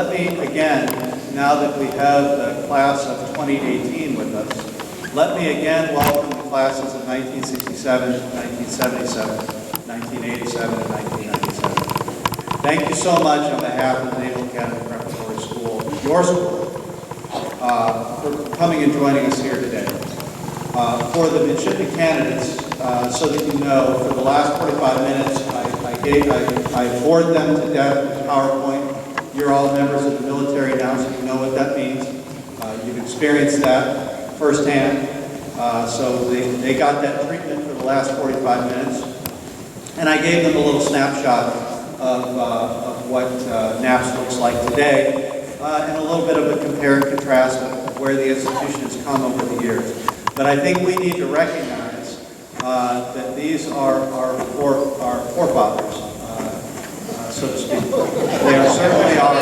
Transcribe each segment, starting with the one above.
let me again, now that we have the class of 2018 with us, let me again welcome the classes of 1967, 1977, 1987, and 1997. Thank you so much on behalf of the Naval Academy Preparatory School, your school, for coming and joining us here today. For the midshipman candidates, so that you know, for the last 45 minutes, I bored them to death with PowerPoint. You're all members of the military now, so you know what that means. You've experienced that firsthand. So they got that treatment for the last 45 minutes. And I gave them a little snapshot of what NAPS looks like today, and a little bit of a compare and contrast of where the institution has come over the years. But I think we need to recognize that these are our forefathers, so to speak. They are certainly our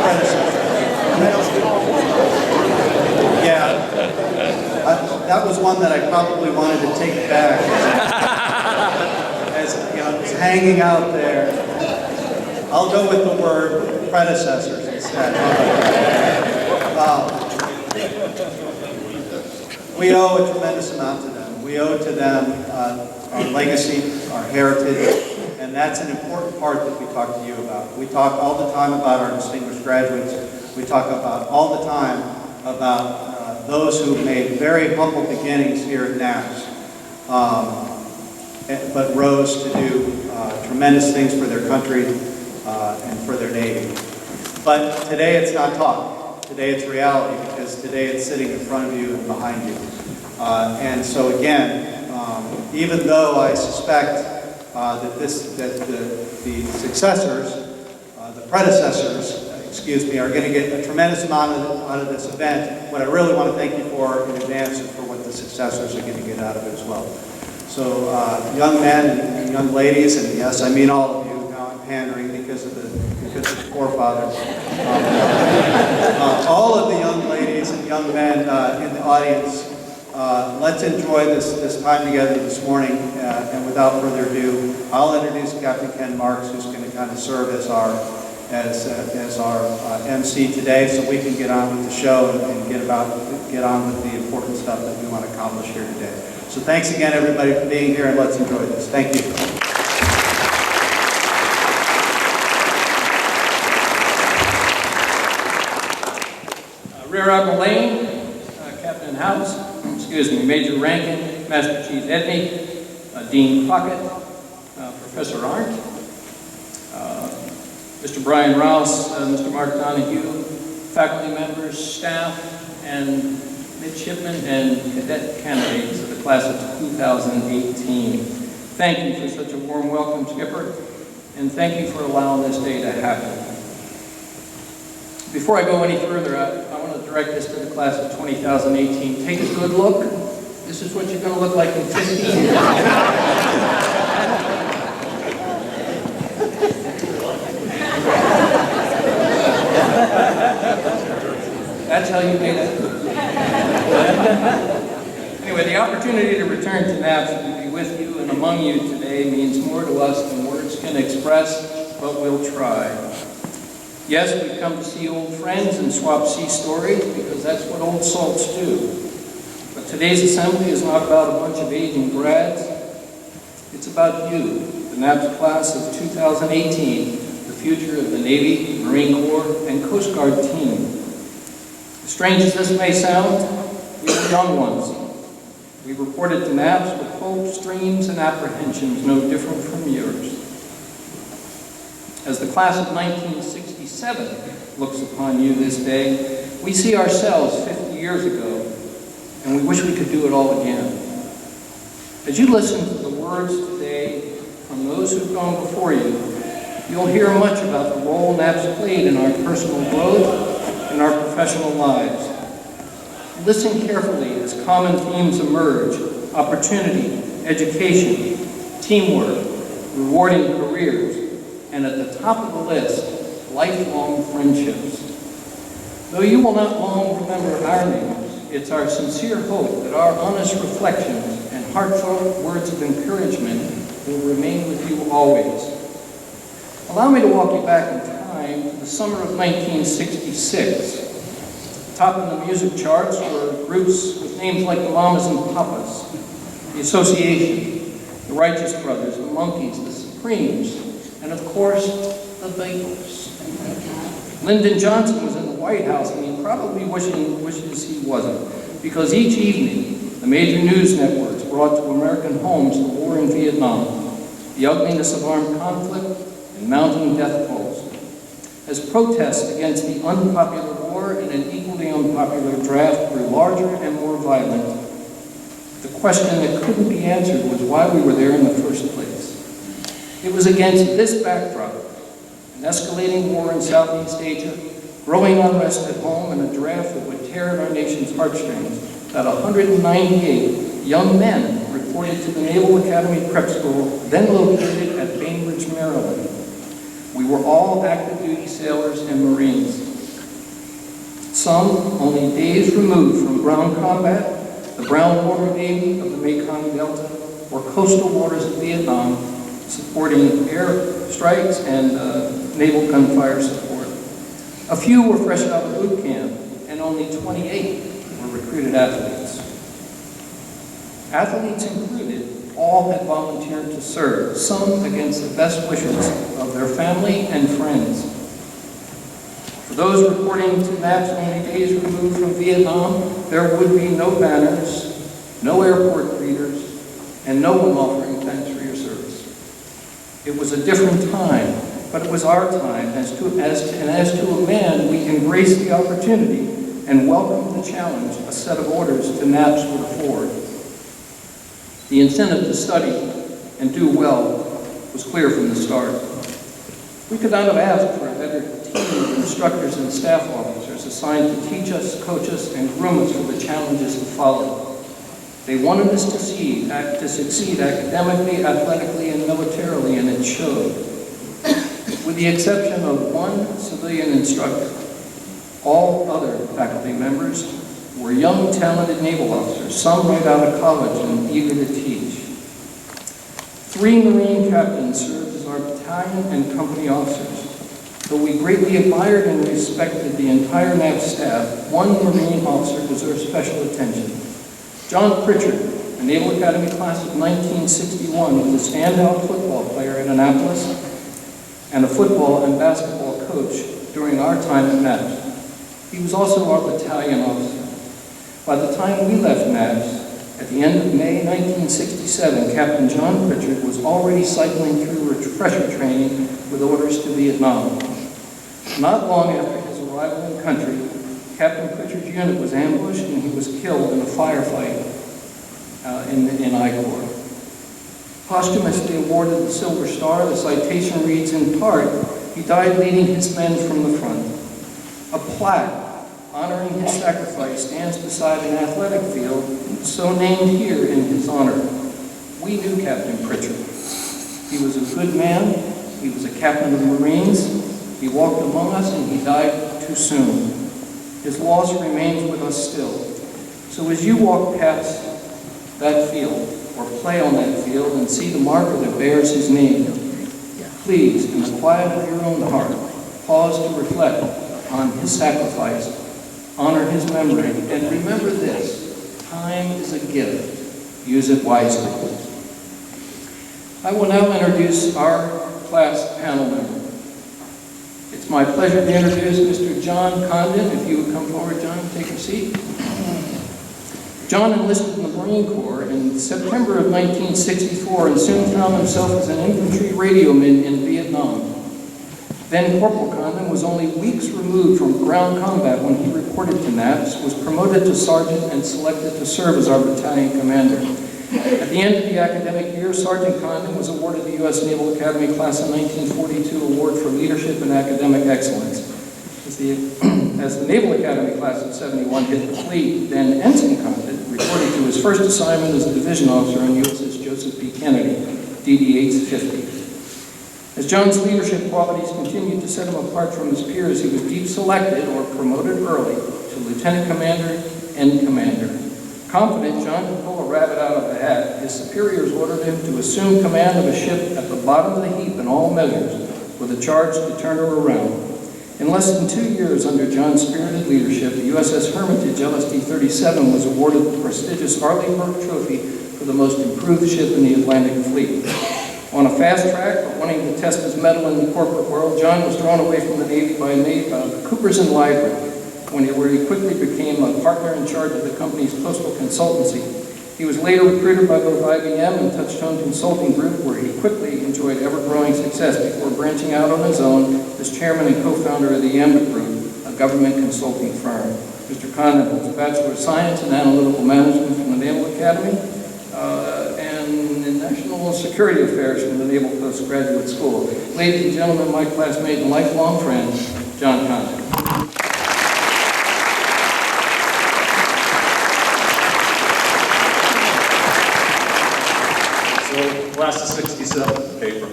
predecessors. Yeah, that was one that I probably wanted to take back as you know, it's hanging out there. I'll go with the word predecessors instead. We owe a tremendous amount to them. We owe to them our legacy, our heritage, and that's an important part that we talk to you about. We talk all the time about our distinguished graduates. We talk about all the time about those who made very humble beginnings here at NAPS, but rose to do tremendous things for their country and for their Navy. But today it's not talk. Today it's reality, because today it's sitting in front of you and behind you. And so again, even though I suspect that the successors, the predecessors, excuse me, are going to get a tremendous amount out of this event, what I really want to thank you for in advance is for what the successors are going to get out of it as well. So young men and young ladies, and yes, I mean all of you, now I'm pandering because of the forefathers. All of the young ladies and young men in the audience, let's enjoy this time together this morning, and without further ado, I'll introduce Captain Ken Marks, who's going to kind of serve as our MC today, so we can get on with the show and get on with the important stuff that we want to accomplish here today. So thanks again, everybody, for being here, and let's enjoy this. Thank you. Rear Admiral Lane, Captain House, excuse me, Major Rankin, Master Chief Edney, Dean Crockett, Professor Arndt, Mr. Brian Rouse, Mr. Mark Donahue, faculty members, staff, and midshipmen and cadet candidates of the class of 2018. Thank you for such a warm welcome, Skipper, and thank you for allowing this day to happen. Before I go any further, I want to direct this to the class of 2018. Take a good look. This is what you're going to look like in 15 years. That's how you made it. Anyway, the opportunity to return to NAPS and be with you and among you today means more to us than words can express, but we'll try. Yes, we've come to see old friends and swap sea stories, because that's what old salts do. But today's assembly is not about a bunch of aging grads. It's about you, the NAPS class of 2018, the future of the Navy, Marine Corps, and Coast Guard team. As strange as this may sound, we were young ones. We reported to NAPS with hopes, dreams, and apprehensions no different from yours. As the class of 1967 looks upon you this day, we see ourselves 50 years ago, and we wish we could do it all again. As you listen to the words today from those who've gone before you, you'll hear much about the role NAPS played in our personal growth and our professional lives. Listen carefully as common themes emerge: opportunity, education, teamwork, rewarding careers, and at the top of the list, lifelong friendships. Though you will not long remember our names, it's our sincere hope that our honest reflections and heartfelt words of encouragement will remain with you always. Allow me to walk you back in time to the summer of 1966. Top of the music charts were groups with names like the Mamas and Papas, the Association, the Righteous Brothers, the Monkees, the Supremes, and of course, the Beatles. Lyndon Johnson was in the White House, and he probably wishes he wasn't, because each evening, the major news networks brought to American homes the war in Vietnam, the ugliness of armed conflict, and mounting death tolls. As protests against the unpopular war and an equally unpopular draft grew larger and more violent, the question that couldn't be answered was why we were there in the first place. It was against this backdrop, an escalating war in Southeast Asia, growing unrest at home, and a draft that would tear at our nation's heartstrings, that 198 young men reported to the Naval Academy Prep School, then located at Bainbridge, Maryland. We were all active duty sailors and Marines. Some only days removed from ground combat, the Brown Water Navy of the Mekong Delta, or coastal waters of Vietnam, supporting air strikes and naval gunfire support. A few were fresh out of boot camp, and only 28 were recruited athletes. Athletes included, all had volunteered to serve, some against the best wishes of their family and friends. For those reporting to NAPS only days removed from Vietnam, there would be no banners, no airport greeters, and no one offering thanks for your service. It was a different time, but it was our time. As to a man, we embraced the opportunity and welcomed the challenge a set of orders to NAPS would afford. The incentive to study and do well was clear from the start. We could not have asked for a better team of instructors and staff officers assigned to teach us, coach us, and groom us for the challenges to follow. They wanted us to succeed academically, athletically, and militarily, and it showed. With the exception of one civilian instructor, all other faculty members were young, talented naval officers, some right out of college and eager to teach. 3 Marine captains served as our battalion and company officers. Though we greatly admired and respected the entire NAPS staff, one Marine officer deserves special attention. John Pritchard, a Naval Academy class of 1961, was a standout football player in Annapolis and a football and basketball coach during our time at NAPS. He was also our battalion officer. By the time we left NAPS, at the end of May 1967, Captain John Pritchard was already cycling through refresher training with orders to Vietnam. Not long after his arrival in country, Captain Pritchard's unit was ambushed and he was killed in a firefight in I Corps. Posthumously awarded the Silver Star, the citation reads in part, "He died leading his men from the front." A plaque honoring his sacrifice stands beside an athletic field, so named here in his honor. We knew Captain Pritchard. He was a good man. He was a captain of the Marines. He walked among us and he died too soon. His loss remains with us still. So as you walk past that field or play on that field and see the marker that bears his name, please, in the quiet of your own heart, pause to reflect on his sacrifice, honor his memory, and remember this: time is a gift. Use it wisely. I will now introduce our class panel member. It's my pleasure to introduce Mr. John Condon. If you would come forward, John, take a seat. John enlisted in the Marine Corps in September of 1964 and soon found himself as an infantry radioman in Vietnam. Then Corporal Condon was only weeks removed from ground combat when he reported to NAPS, was promoted to sergeant, and selected to serve as our battalion commander. At the end of the academic year, Sergeant Condon was awarded the U.S. Naval Academy Class of 1942 Award for Leadership and Academic Excellence. As the Naval Academy Class of 71 hit the fleet, then Ensign Condon reported to his first assignment as a division officer on USS Joseph P. Kennedy, DD-850. As John's leadership qualities continued to set him apart from his peers, he was deselected or promoted early to lieutenant commander and commander. Confident John could pull a rabbit out of a hat, his superiors ordered him to assume command of a ship at the bottom of the heap in all measures, with a charge to turn her around. In less than 2 years under John's spirited leadership, the USS Hermitage LSD-37 was awarded the prestigious Arleigh Burke Trophy for the most improved ship in the Atlantic Fleet. On a fast track, but wanting to test his mettle in the corporate world, John was thrown away from the Navy by Coopers & Lybrand, where he quickly became a partner in charge of the company's postal consultancy. He was later recruited by both IBM and Touchstone Consulting Group, where he quickly enjoyed ever-growing success before branching out on his own as chairman and co-founder of the Ambit Group, a government consulting firm. Mr. Condon holds a Bachelor of Science in Analytical Management from the Naval Academy and in National Security Affairs from the Naval Postgraduate School. Ladies and gentlemen, my classmate and lifelong friend, John Condon. Class of 67 paper.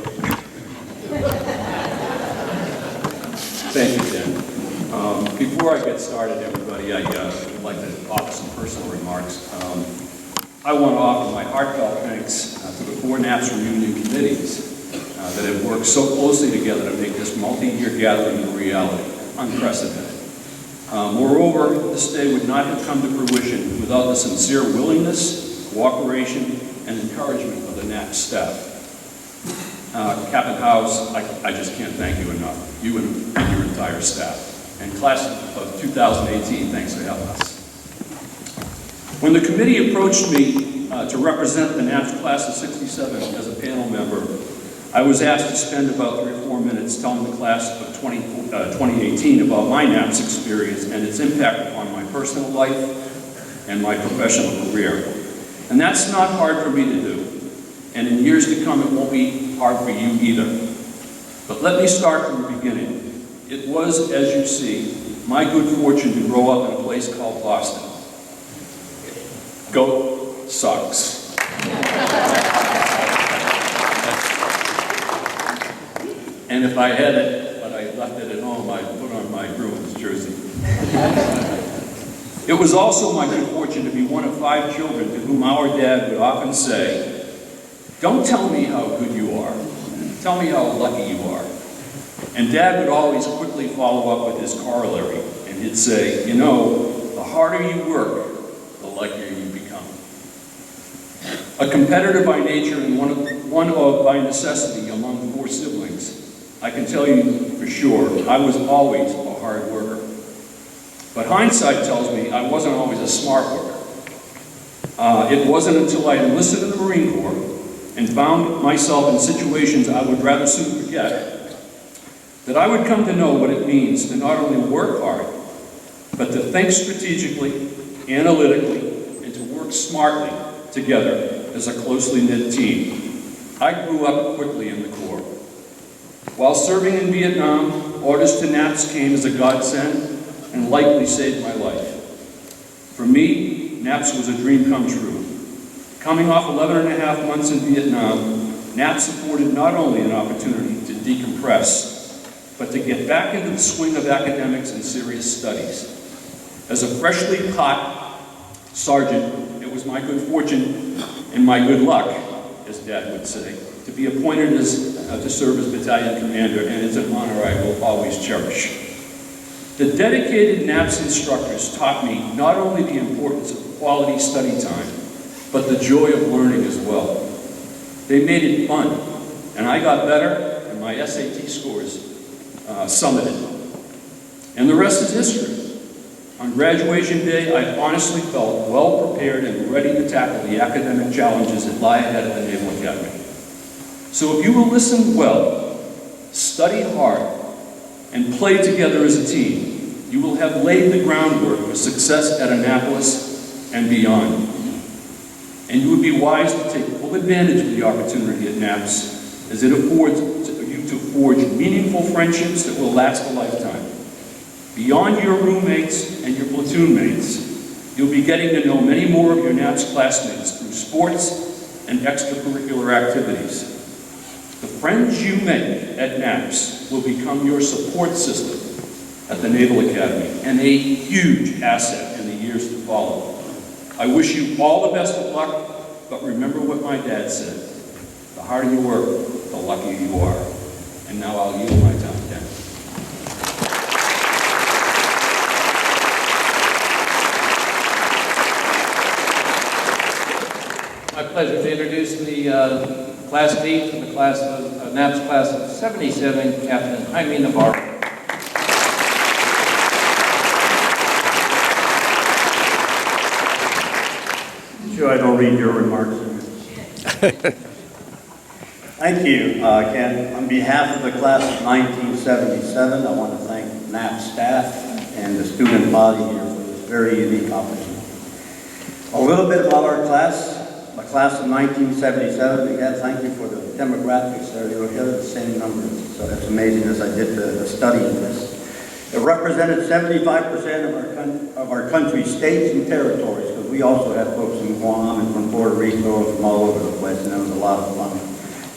Thank you, Dan. Before I get started, everybody, I'd like to offer some personal remarks. I want to offer my heartfelt thanks to the 4 NAPS reunion committees that have worked so closely together to make this multi-year gathering a reality, unprecedented. Moreover, this day would not have come to fruition without the sincere willingness, cooperation, and encouragement of the NAPS staff. Captain Howes, I just can't thank you enough, you and your entire staff. And class of 2018, thanks for helping us. When the committee approached me to represent the NAPS class of 67 as a panel member, I was asked to spend about 3 or 4 minutes telling the class of 2018 about my NAPS experience and its impact upon my personal life and my professional career. And that's not hard for me to do. And in years to come, it won't be hard for you either. But let me start from the beginning. It was, as you see, my good fortune to grow up in a place called Boston. Go Sox. And if I had it, but I left it at home, I'd put on my Bruins jersey. It was also my good fortune to be one of 5 children to whom our dad would often say, "Don't tell me how good you are, tell me how lucky you are." And Dad would always quickly follow up with his corollary, and he'd say, "You know, the harder you work, the luckier you become." A competitor by nature and one of by necessity among 4 siblings, I can tell you for sure, I was always a hard worker. But hindsight tells me I wasn't always a smart worker. It wasn't until I enlisted in the Marine Corps and found myself in situations I would rather soon forget that I would come to know what it means to not only work hard, but to think strategically, analytically, and to work smartly together as a closely knit team. I grew up quickly in the Corps. While serving in Vietnam, orders to NAPS came as a godsend and likely saved my life. For me, NAPS was a dream come true. Coming off 11.5 months in Vietnam, NAPS afforded not only an opportunity to decompress, but to get back into the swing of academics and serious studies. As a freshly hot sergeant, it was my good fortune and my good luck, as Dad would say, to be appointed to serve as battalion commander, and it's an honor I will always cherish. The dedicated NAPS instructors taught me not only the importance of quality study time, but the joy of learning as well. They made it fun, and I got better, and my SAT scores summited. And the rest is history. On graduation day, I honestly felt well prepared and ready to tackle the academic challenges that lie ahead of the Naval Academy. So if you will listen well, study hard, and play together as a team, you will have laid the groundwork for success at Annapolis and beyond. And you would be wise to take full advantage of the opportunity at NAPS, as it affords you to forge meaningful friendships that will last a lifetime. Beyond your roommates and your platoon mates, you'll be getting to know many more of your NAPS classmates through sports and extracurricular activities. The friends you make at NAPS will become your support system at the Naval Academy, and a huge asset in the years to follow. I wish you all the best of luck, but remember what my dad said: the harder you work, the luckier you are. And now I'll yield my time down. My pleasure to introduce the class lead from the class of NAP's class of 77, Captain Jaime Navarro. Sure, I don't read your remarks. Thank you, Ken. On behalf of the class of 1977, I want to thank NAP staff and the student body here for this very unique opportunity. A little bit about our class. My class of 1977, again, thank you for the demographics there. You look at the same numbers, so that's amazing as I did the study of this. It represented 75% of our country's states and territories, because we also had folks from Guam and from Puerto Rico and from all over the place, and it was a lot of fun.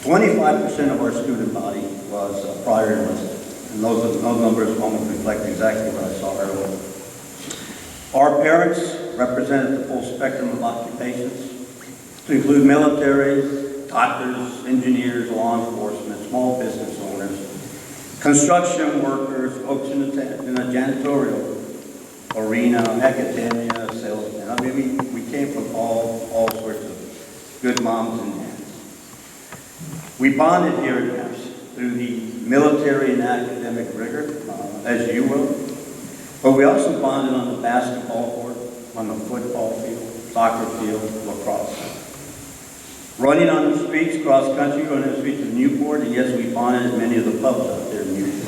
25% of our student body was prior enlisted, and those numbers almost reflect exactly what I saw earlier. Our parents represented the full spectrum of occupations, to include military, doctors, engineers, law enforcement, small business owners, construction workers, folks in the janitorial arena, academia, salesmen. I mean, we came from all sorts of good moms and dads. We bonded here at NAPS through the military and academic rigor, as you will, but we also bonded on the basketball court, on the football field, soccer field, lacrosse. Running on the streets, cross country, running on the streets of Newport, and yes, we bonded at many of the pubs out there in Newport.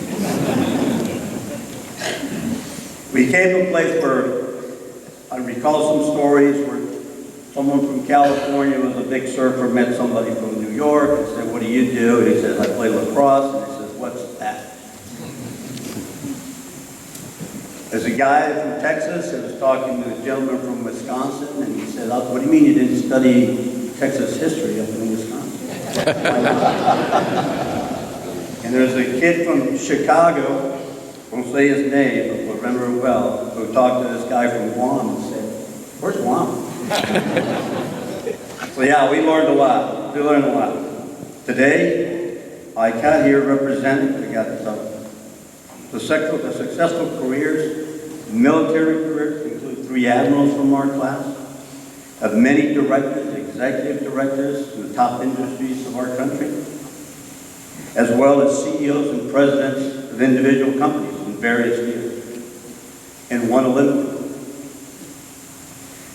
We came to a place where I recall some stories where someone from California was a big surfer, met somebody from New York, and said, "What do you do?" And he said, "I play lacrosse." And he says, "What's that?" There's a guy from Texas who was talking to a gentleman from Wisconsin, and he said, "What do you mean you didn't study Texas history up in Wisconsin?" And there's a kid from Chicago, won't say his name, but we'll remember it well, who talked to this guy from Guam and said, "Where's Guam?" So yeah, we learned a lot. We learned a lot. Today, I got here representing, we got the successful careers, military careers, include 3 admirals from our class, of many directors, executive directors in the top industries of our country, as well as CEOs and presidents of individual companies in various fields, and 1 Olympian.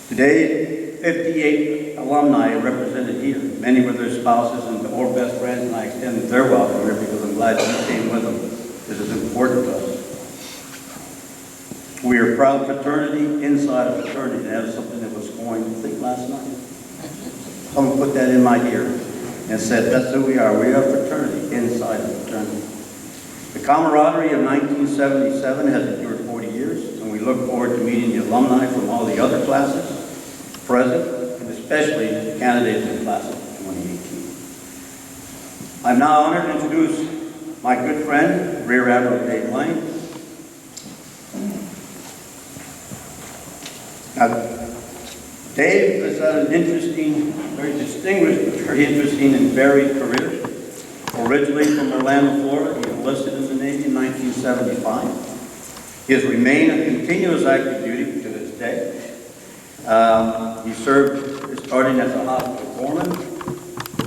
Today, 58 alumni are represented here, many with their spouses or best friends, and I extend their welcome here because I'm glad you came with them. This is important to us. We are a proud fraternity inside a fraternity, and that was something that was going, I think, last night. Someone put that in my ear and said, "That's who we are. We are a fraternity inside a fraternity." The camaraderie of 1977 has endured 40 years, and we look forward to meeting the alumni from all the other classes, present, and especially the candidates in the class of 2018. I'm now honored to introduce my good friend, Rear Admiral Dave Lane. Now, Dave has had an interesting, very distinguished, but very interesting and varied career. Originally from Orlando, Florida, he enlisted in the Navy in 1975. He has remained in continuous active duty to this day. He served, starting as a hospital foreman,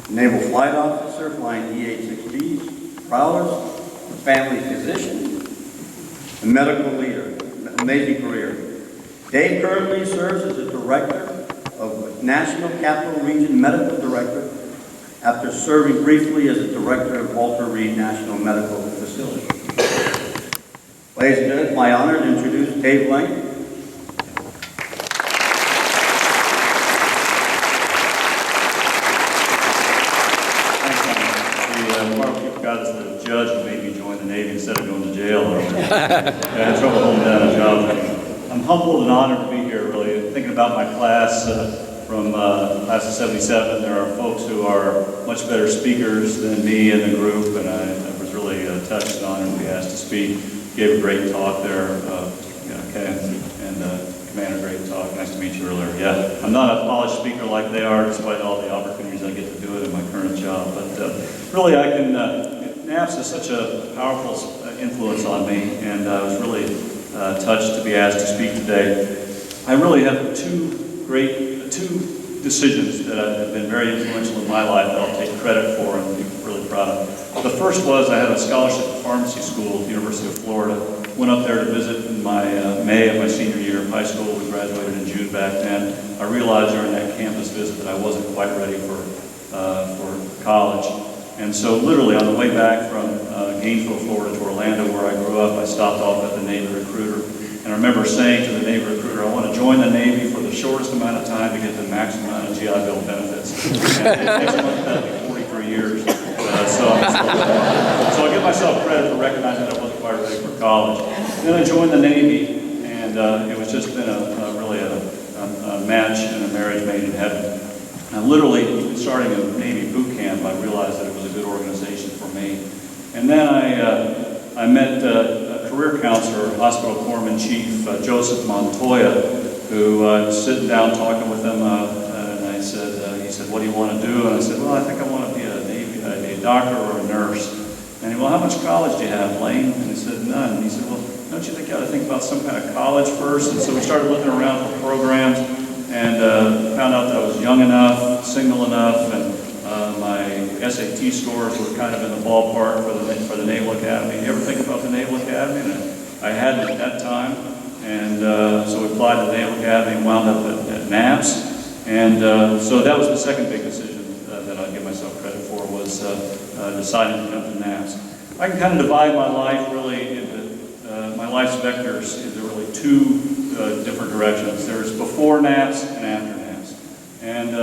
naval flight officer, flying EH-6Gs, prowlers, family physician, a medical leader. Amazing career. Dave currently serves as the director of National Capital Region Medical Director after serving briefly as the director of Walter Reed National Medical Facility. Ladies and gentlemen, it's my honor to introduce Dave Lane. God is the judge who made me join the Navy instead of going to jail. I had trouble holding down a job. I'm humbled and honored to be here, really. Thinking about my class from class of 77, there are folks who are much better speakers than me in the group, and I was really touched and honored to be asked to speak. Gave a great talk there, Ken and Commander, great talk. Nice to meet you earlier. Yeah, I'm not a polished speaker like they are, despite all the opportunities I get to do it in my current job, but really I can NAPS is such a powerful influence on me, and I was really touched to be asked to speak today. I really have two decisions that have been very influential in my life that I'll take credit for and be really proud of. The first was I had a scholarship at pharmacy school at the University of Florida. Went up there to visit in my May of my senior year of high school. We graduated in June back then. I realized during that campus visit that I wasn't quite ready for college. And so literally on the way back from Gainesville, Florida to Orlando, where I grew up, I stopped off at the Navy recruiter. And I remember saying to the Navy recruiter, I want to join the Navy for the shortest amount of time to get the maximum amount of GI Bill benefits. And next month, that'll be 43 years. So I give myself credit for recognizing that I wasn't quite ready for college. Then I joined the Navy, and it was just been really a match and a marriage made in heaven. And literally, starting a Navy boot camp, I realized that it was a good organization for me. And then I met a career counselor, Hospital Corpsman Chief Joseph Montoya, who was sitting down talking with him, and I said, he said, what do you want to do? And I said, well, I think I want to be a doctor or a nurse. And he, well, how much college do you have, Lane? And he said, none. And he said, well, don't you think you ought to think about some kind of college first? And so we started looking around for programs, and found out that I was young enough, single enough, and my SAT scores were kind of in the ballpark for the Naval Academy. You ever think about the Naval Academy? And I hadn't at that time, and so we applied to the Naval Academy and wound up at NAPS. And so that was the second big decision that I give myself credit for, was deciding to come to NAPS. I can kind of divide my life really into my life's vectors into really two different directions. There's before NAPS and after NAPS. And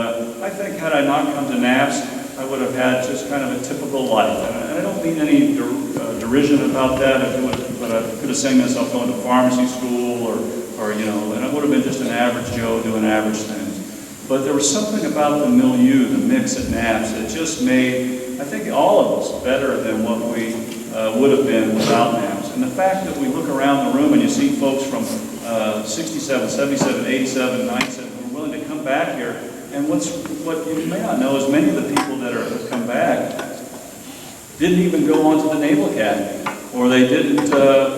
I think had I not come to NAPS, I would have had just kind of a typical life. And I don't mean any derision about that, but I could have seen myself going to pharmacy school or you know, and I would have been just an average Joe doing average things. But there was something about the milieu, the mix at NAPS, that just made, I think, all of us better than what we would have been without NAPS. And the fact that we look around the room and you see folks from 67, 77, 87, 97 who are willing to come back here, and what you may not know is many of the people that have come back didn't even go on to the Naval Academy, or they didn't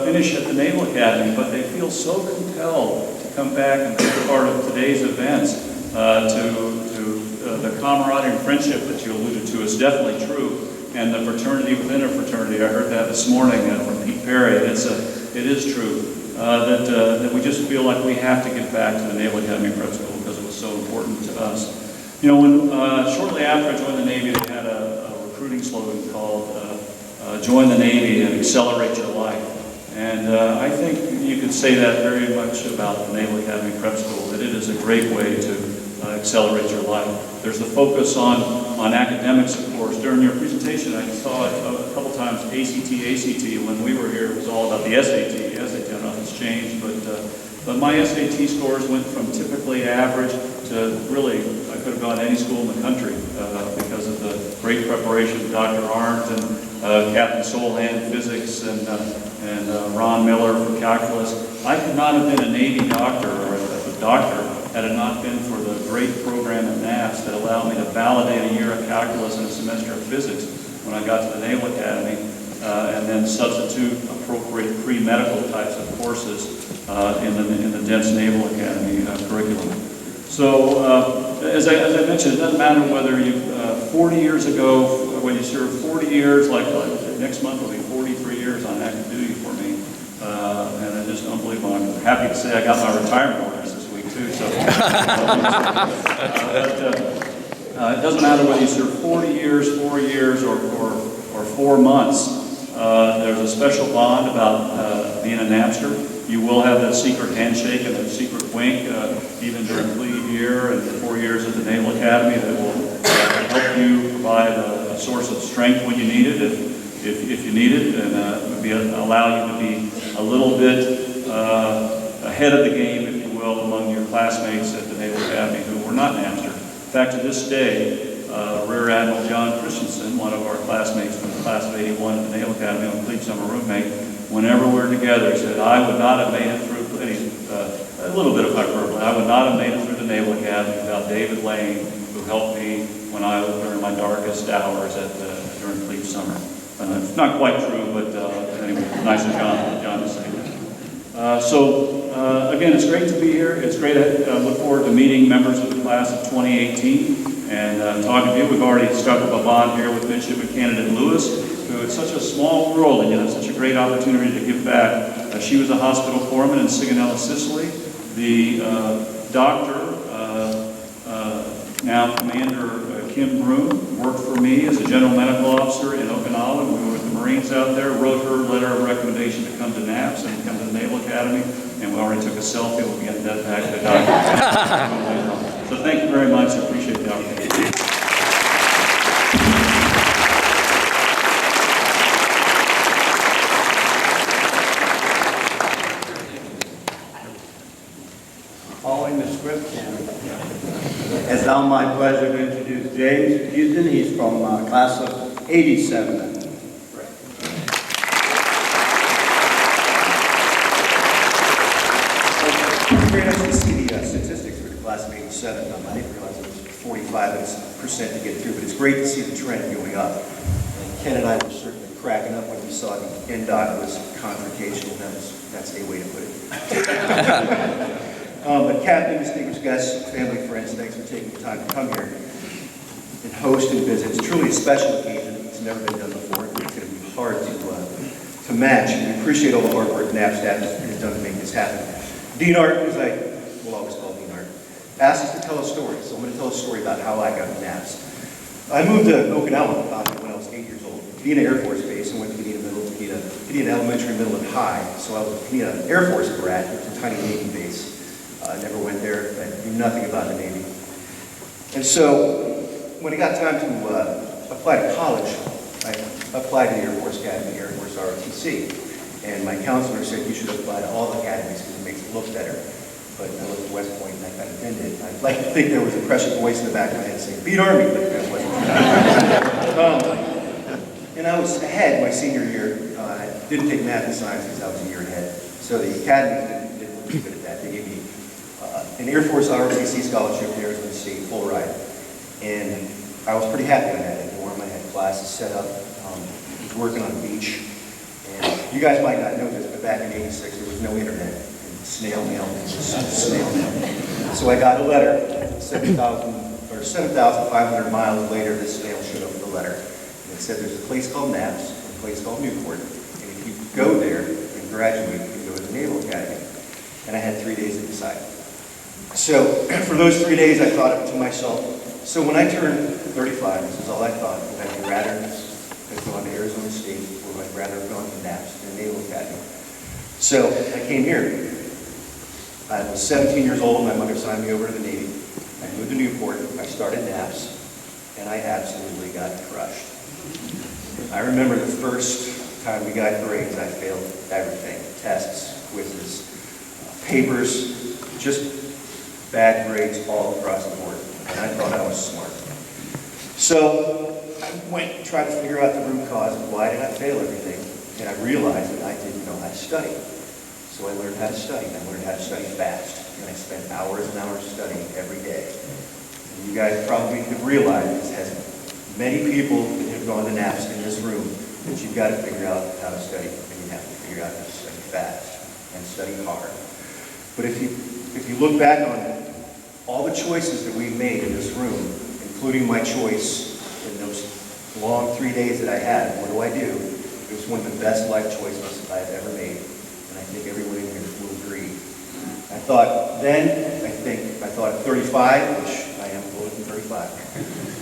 finish at the Naval Academy, but they feel so compelled to come back and be a part of today's events. The camaraderie and friendship that you alluded to is definitely true, and the fraternity within a fraternity. I heard that this morning from Pete Perry, and it is true that we just feel like we have to get back to the Naval Academy Prep School because it was so important to us. You know, when shortly after I joined the Navy, they had a recruiting slogan called "Join the Navy and Accelerate Your Life." And I think you could say that very much about the Naval Academy Prep School, that it is a great way to accelerate your life. There's the focus on academics, of course. During your presentation, I saw a couple times ACT. When we were here, it was all about the SAT. I don't know if it's changed, but my SAT scores went from typically average to really, I could have gone to any school in the country because of the great preparation of Dr. Arndt and Captain Solhan, physics, and Ron Miller for calculus. I could not have been a Navy doctor or a doctor had it not been for the great program at NAPS that allowed me to validate a year of calculus and a semester of physics when I got to the Naval Academy, and then substitute appropriate pre-medical types of courses in the dense Naval Academy curriculum. So, as I mentioned, it doesn't matter whether you 40 years ago, when you served 40 years, like next month will be 43 years on active duty for me, and it's just unbelievable. I'm happy to say I got my retirement orders this week too. So, it doesn't matter whether you serve 40 years, 4 years, or 4 months. There's a special bond about being a NAPSter. You will have that secret handshake and that secret wink, even during plebe year and 4 years at the Naval Academy, that will help you provide a source of strength when you need it, if you need it, and allow you to be a little bit ahead of the game, if you will, among your classmates at the Naval Academy who were not NAPSter. In fact, to this day, Rear Admiral John Christensen, one of our classmates from the class of 81 at the Naval Academy, on plebe summer roommate, whenever we're together, he said, I would not have made it through, a little bit of hyperbole, I would not have made it through the Naval Academy without David Lane, who helped me when I was during my darkest hours during plebe summer. It's not quite true, but anyway, nice of John to say that. Again, it's great to be here. It's great. I look forward to meeting members of the class of 2018 and talking to you. We've already struck up a bond here with Midshipman Candidate Lewis, who it's such a small world and yet it's such a great opportunity to give back. She was a hospital foreman in Sigonella, Sicily. The doctor, now Commander Kim Broom, worked for me as a general medical officer in Okinawa. We were with the Marines out there, wrote her letter of recommendation to come to NAPS and come to the Naval Academy, and we already took a selfie. We'll be getting that back to the doctor. So thank you very much. I appreciate the opportunity. Following the script, it's now my pleasure to introduce James Houston. He's from class of 87. Very nice to see the statistics for the class of 87. I didn't realize it was 45% to get through, but it's great to see the trend going up. And Ken and I were certainly cracking up when we saw the NDOT was confrontational. That's a way to put it. But Captain, distinguished guests, family, friends, thanks for taking the time to come here and host and visit. It's truly a special occasion. It's never been done before. It's going to be hard to match. And we appreciate all the hard work the NAP staff has done to make this happen. Dean Art, as I will always call Dean Art, asked us to tell a story. So I'm going to tell a story about how I got to NAPS. I moved to Okinawa when I was 8 years old, Kenina Air Force Base, and went to Kenina Elementary, Middle, and High. So I was a Kenina Air Force brat. It was a tiny Navy base. I never went there. I knew nothing about the Navy. And so when it got time to apply to college, I applied to the Air Force Academy, Air Force ROTC. And my counselor said, you should apply to all academies because it makes it look better. But I looked at West Point and I kind of ended. I'd like to think there was a precious voice in the back of my head saying, beat Army, but that wasn't true. And I was ahead my senior year. I didn't take math and science because I was a year ahead. So the academy didn't look good at that. They gave me an Air Force ROTC scholarship to Arizona State, full ride. And I was pretty happy on that. I had classes set up. I was working on a beach. And you guys might not know this, but back in '86, there was no internet. And snail mail was just snail mail. So I got a letter, 7,500 miles later, this snail showed up with a letter. And it said there's a place called NAPS and a place called Newport. And if you go there and graduate, you can go to the Naval Academy. And I had 3 days to decide. So for those 3 days, I thought to myself, so when I turned 35, this is all I thought, would I rather have gone to Arizona State, or would I rather have gone to NAPS than the Naval Academy? So I came here. I was 17 years old, my mother signed me over to the Navy. I moved to Newport, I started NAPS, and I absolutely got crushed. I remember the first time we got grades, I failed everything. Tests, quizzes, papers, just bad grades all across the board. And I thought I was smart. So I went and tried to figure out the root cause of why did I fail everything. And I realized that I didn't know how to study. So I learned how to study. I learned how to study fast. And I spent hours and hours studying every day. And you guys probably have realized this has many people that have gone to NAPS in this room that you've got to figure out how to study. And you have to figure out how to study fast and study hard. But if you look back on it, all the choices that we've made in this room, including my choice in those long 3 days that I had, what do? It was one of the best life choices I've ever made. And I think everyone in here will agree. I thought then, I thought at 35, which I am older than 35.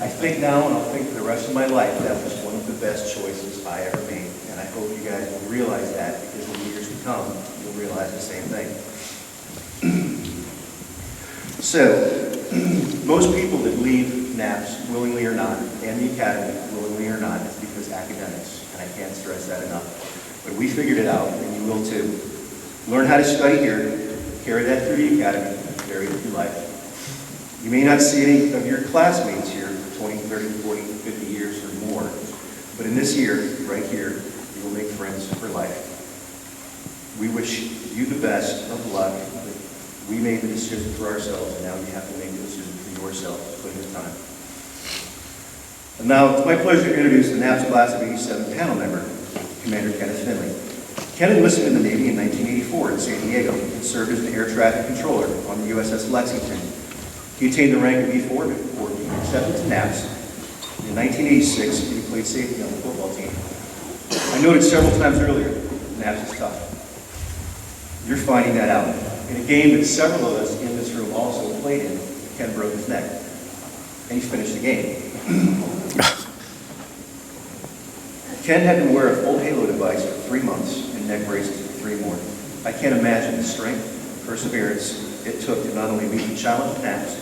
I think now, and I'll think for the rest of my life, that was one of the best choices I ever made. And I hope you guys will realize that, because in the years to come, you'll realize the same thing. So, most people that leave NAPS, willingly or not, and the academy, willingly or not, is because academics, and I can't stress that enough. But we figured it out, and you will too. Learn how to study here, carry that through the academy, carry it through life. You may not see any of your classmates here for 20, 30, 40, 50 years or more, but in this year, right here, you will make friends for life. We wish you the best of luck. We made the decision for ourselves, and now you have to make the decision for yourself. Put in time. And now, it's my pleasure to introduce the NAPS Class of '87 panel member, Commander Kenneth Finley. Ken enlisted in the Navy in 1984 in San Diego and served as an air traffic controller on the USS Lexington. He attained the rank of E4 before being accepted to NAPS. In 1986, he played safety on the football team. I noted several times earlier, NAPS is tough. You're finding that out. In a game that several of us in this room also played in, Ken broke his neck, and he finished the game. Ken had to wear a full halo device for 3 months and neck braces for 3 more. I can't imagine the strength and perseverance it took to not only meet the challenge of NAPS,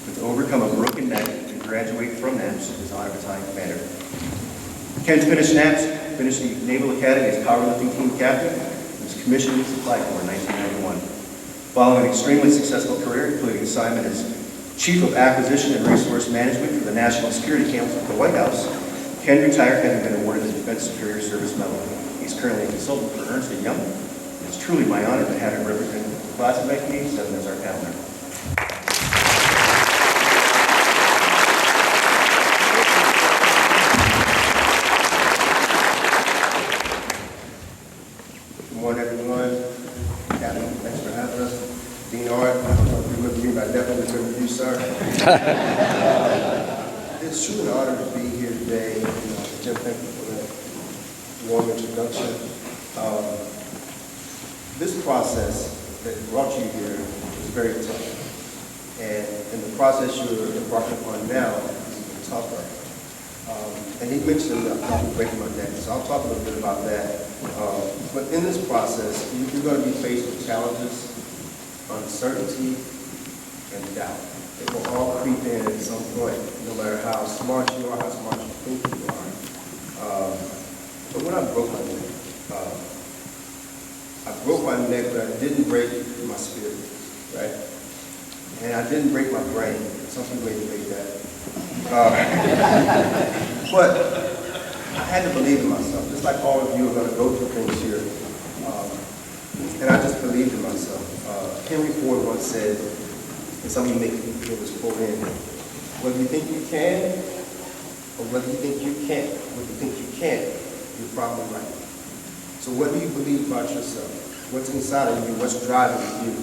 but to overcome a broken neck and graduate from NAPS as Honor Battalion Commander. Ken finished NAPS, finished the Naval Academy as powerlifting team captain, and was commissioned as a Flight Corps in 1991. Following an extremely successful career, including assignment as Chief of Acquisition and Resource Management for the National Security Council at the White House, Ken retired having been awarded the Defense Superior Service Medal. He's currently a consultant for Ernst & Young. It's truly my honor to have him represent the class of 1987 as our panel member. Good morning, everyone. Captain, thanks for having us. Dean Art, I don't know if you remember me, but I definitely remember you, sir. It's truly an honor to be here today. Jim, thank you for that warm introduction. This process that brought you here is very tough. And the process you're embarking upon now is even tougher. And he mentioned about breaking my neck, so I'll talk a little bit about that. But in this process, you're going to be faced with challenges, uncertainty, and doubt. It will all creep in at some point, no matter how smart you are, how smart you think you are. But when I broke my neck, but I didn't break my spirit, right? And I didn't break my brain. Some people may debate that. But I had to believe in myself, just like all of you are going to go through things here. And I just believed in myself. Henry Ford once said, and some of you may feel this quote in, whether you think you can, or whether you think you can't, whether you think you can't, you're probably right. So what do you believe about yourself? What's inside of you? What's driving you?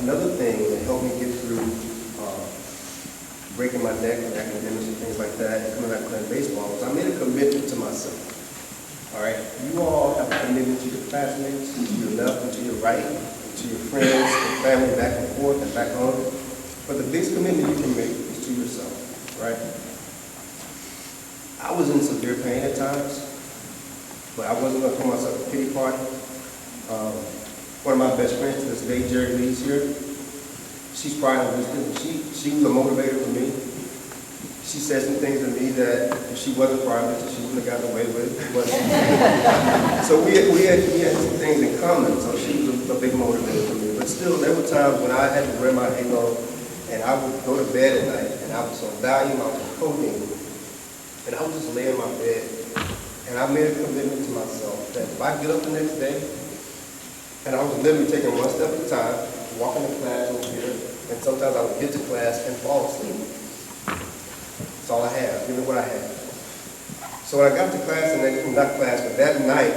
Another thing that helped me get through breaking my neck and academics and things like that, and coming back playing baseball, was I made a commitment to myself. All right? You all have a commitment to your classmates, to your left and to your right, to your friends and family back and forth and back home. But the biggest commitment you can make is to yourself, right? I was in severe pain at times, but I wasn't going to throw myself a pity party. One of my best friends to this day, Jerry Lee's here. She's pride and wisdom. She was a motivator for me. She said some things to me that if she wasn't pride and wisdom, she wouldn't have gotten away with. So we had some things in common. So she was a big motivator for me. But still, there were times when I had to wear my halo, and I would go to bed at night, and I was on Valium, I was on codeine, and I would just lay in my bed. And I made a commitment to myself that if I get up the next day, and I was literally taking one step at a time, walking to class over here, and sometimes I would get to class and fall asleep. That's all I had. Give me what I had. So when I got to class, not class, but that night,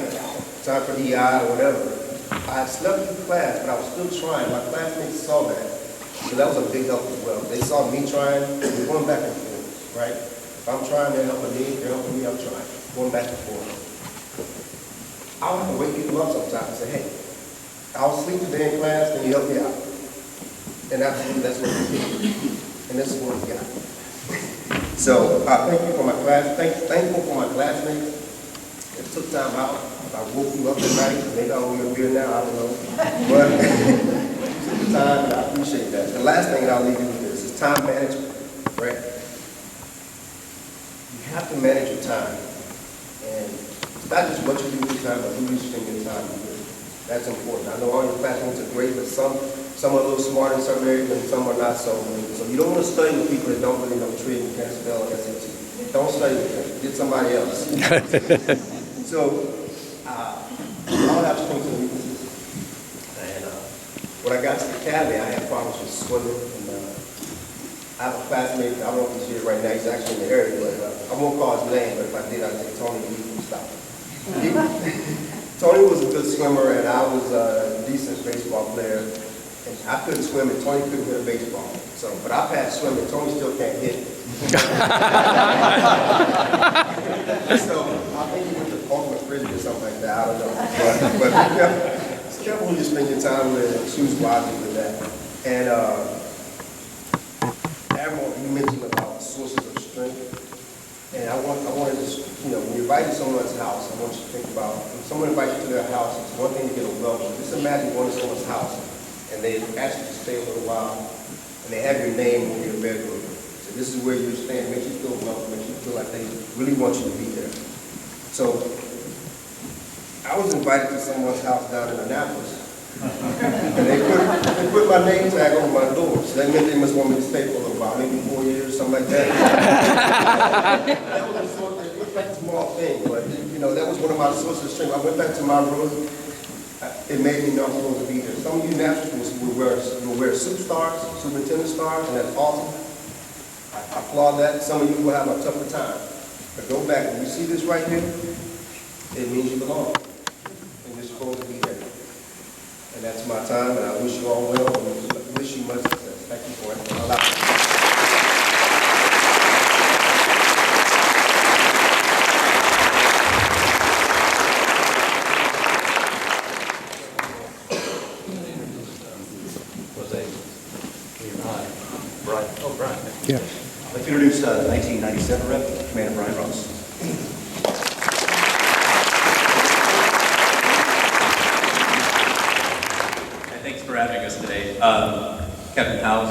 time for EI or whatever, I slept through class, but I was still trying. My classmates saw that, so that was a big help as well. They saw me trying, and we're going back and forth, right? If I'm trying, they're helping me, I'm trying. Going back and forth. I'll have to wake people up sometimes and say, hey, I'll sleep today in class, can you help me out? And absolutely, that's what we did. And this is what we got. So thank you for my class. Thankful for my classmates. It took time out. I woke you up at night. Maybe I'm over here now, I don't know. But you took the time, and I appreciate that. The last thing that I'll leave you with is time management, right? You have to manage your time. And it's not just what you do with your time, but who you spend your time with. That's important. I know all your classmates are great, but some are a little smart in some areas and some are not so. So you don't want to study with people that don't really know trig and can't spell or SAT. Don't study with them. Get somebody else. So we all have strengths and weaknesses. And when I got to the academy, I had problems with swimming. And I have a classmate, I don't know if he's here right now, he's actually in the area, but I won't call his name, but if I did, I'd say Tony, you can stop. Tony was a good swimmer, and I was a decent baseball player. And I couldn't swim, and Tony couldn't hit a baseball. So, but I passed swimming, Tony still can't hit. So I think he went to ultimate frisbee or something like that, I don't know. But it's careful just spending time with it, choose wisely with that. And Admiral, you mentioned about sources of strength. And I want to just, you know, when you're inviting someone's house, I want you to think about, when someone invites you to their house, it's one thing to get a welcome. Just imagine going to someone's house, and they ask you to stay a little while, and they have your name on your bedroom. So this is where you're staying, makes you feel welcome, makes you feel like they really want you to be there. So I was invited to someone's house down in Annapolis, and they put my name tag on my door. So that meant they must want me to stay for a little while, maybe 4 years, something like that. That was a sort of, it looked like a small thing, but you know, that was one of my sources of strength. I went back to my room. It made me know I'm supposed to be there. Some of you naturals will wear superintendent stars, and that's awesome. I applaud that. Some of you will have a tougher time. But go back, when you see this right here, it means you belong. And you're supposed to be there. And that's my time, and I wish you all well, and I wish you much success. Thank you for allowing me. I'd like to introduce 1997 Rep, Commander Brian Ross. Thanks for having us today. Captain Howes,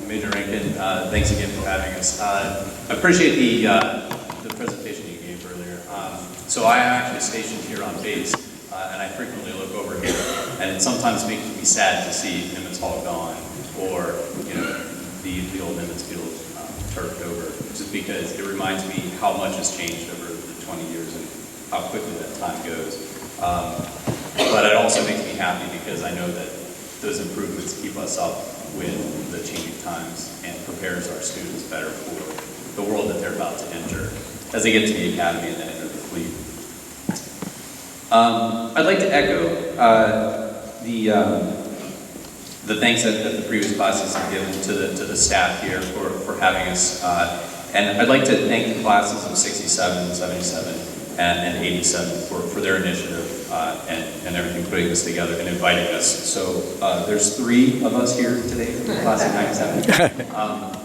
Major Rankin, thanks again for having us. I appreciate the presentation you gave earlier. So I am actually stationed here on base, and I frequently look over here, and it sometimes makes me sad to see Nimitz Hall gone, or the old Nimitz Field turfed over, just because it reminds me how much has changed over the 20 years and how quickly that time goes. But it also makes me happy because I know that those improvements keep us up with the changing times and prepares our students better for the world that they're about to enter as they get to the academy and then enter the fleet. I'd like to echo the thanks that the previous classes have given to the staff here for having us. And I'd like to thank the classes of 67, 77, and 87 for their initiative and everything, putting this together and inviting us. So there's 3 of us here today from the class of 97.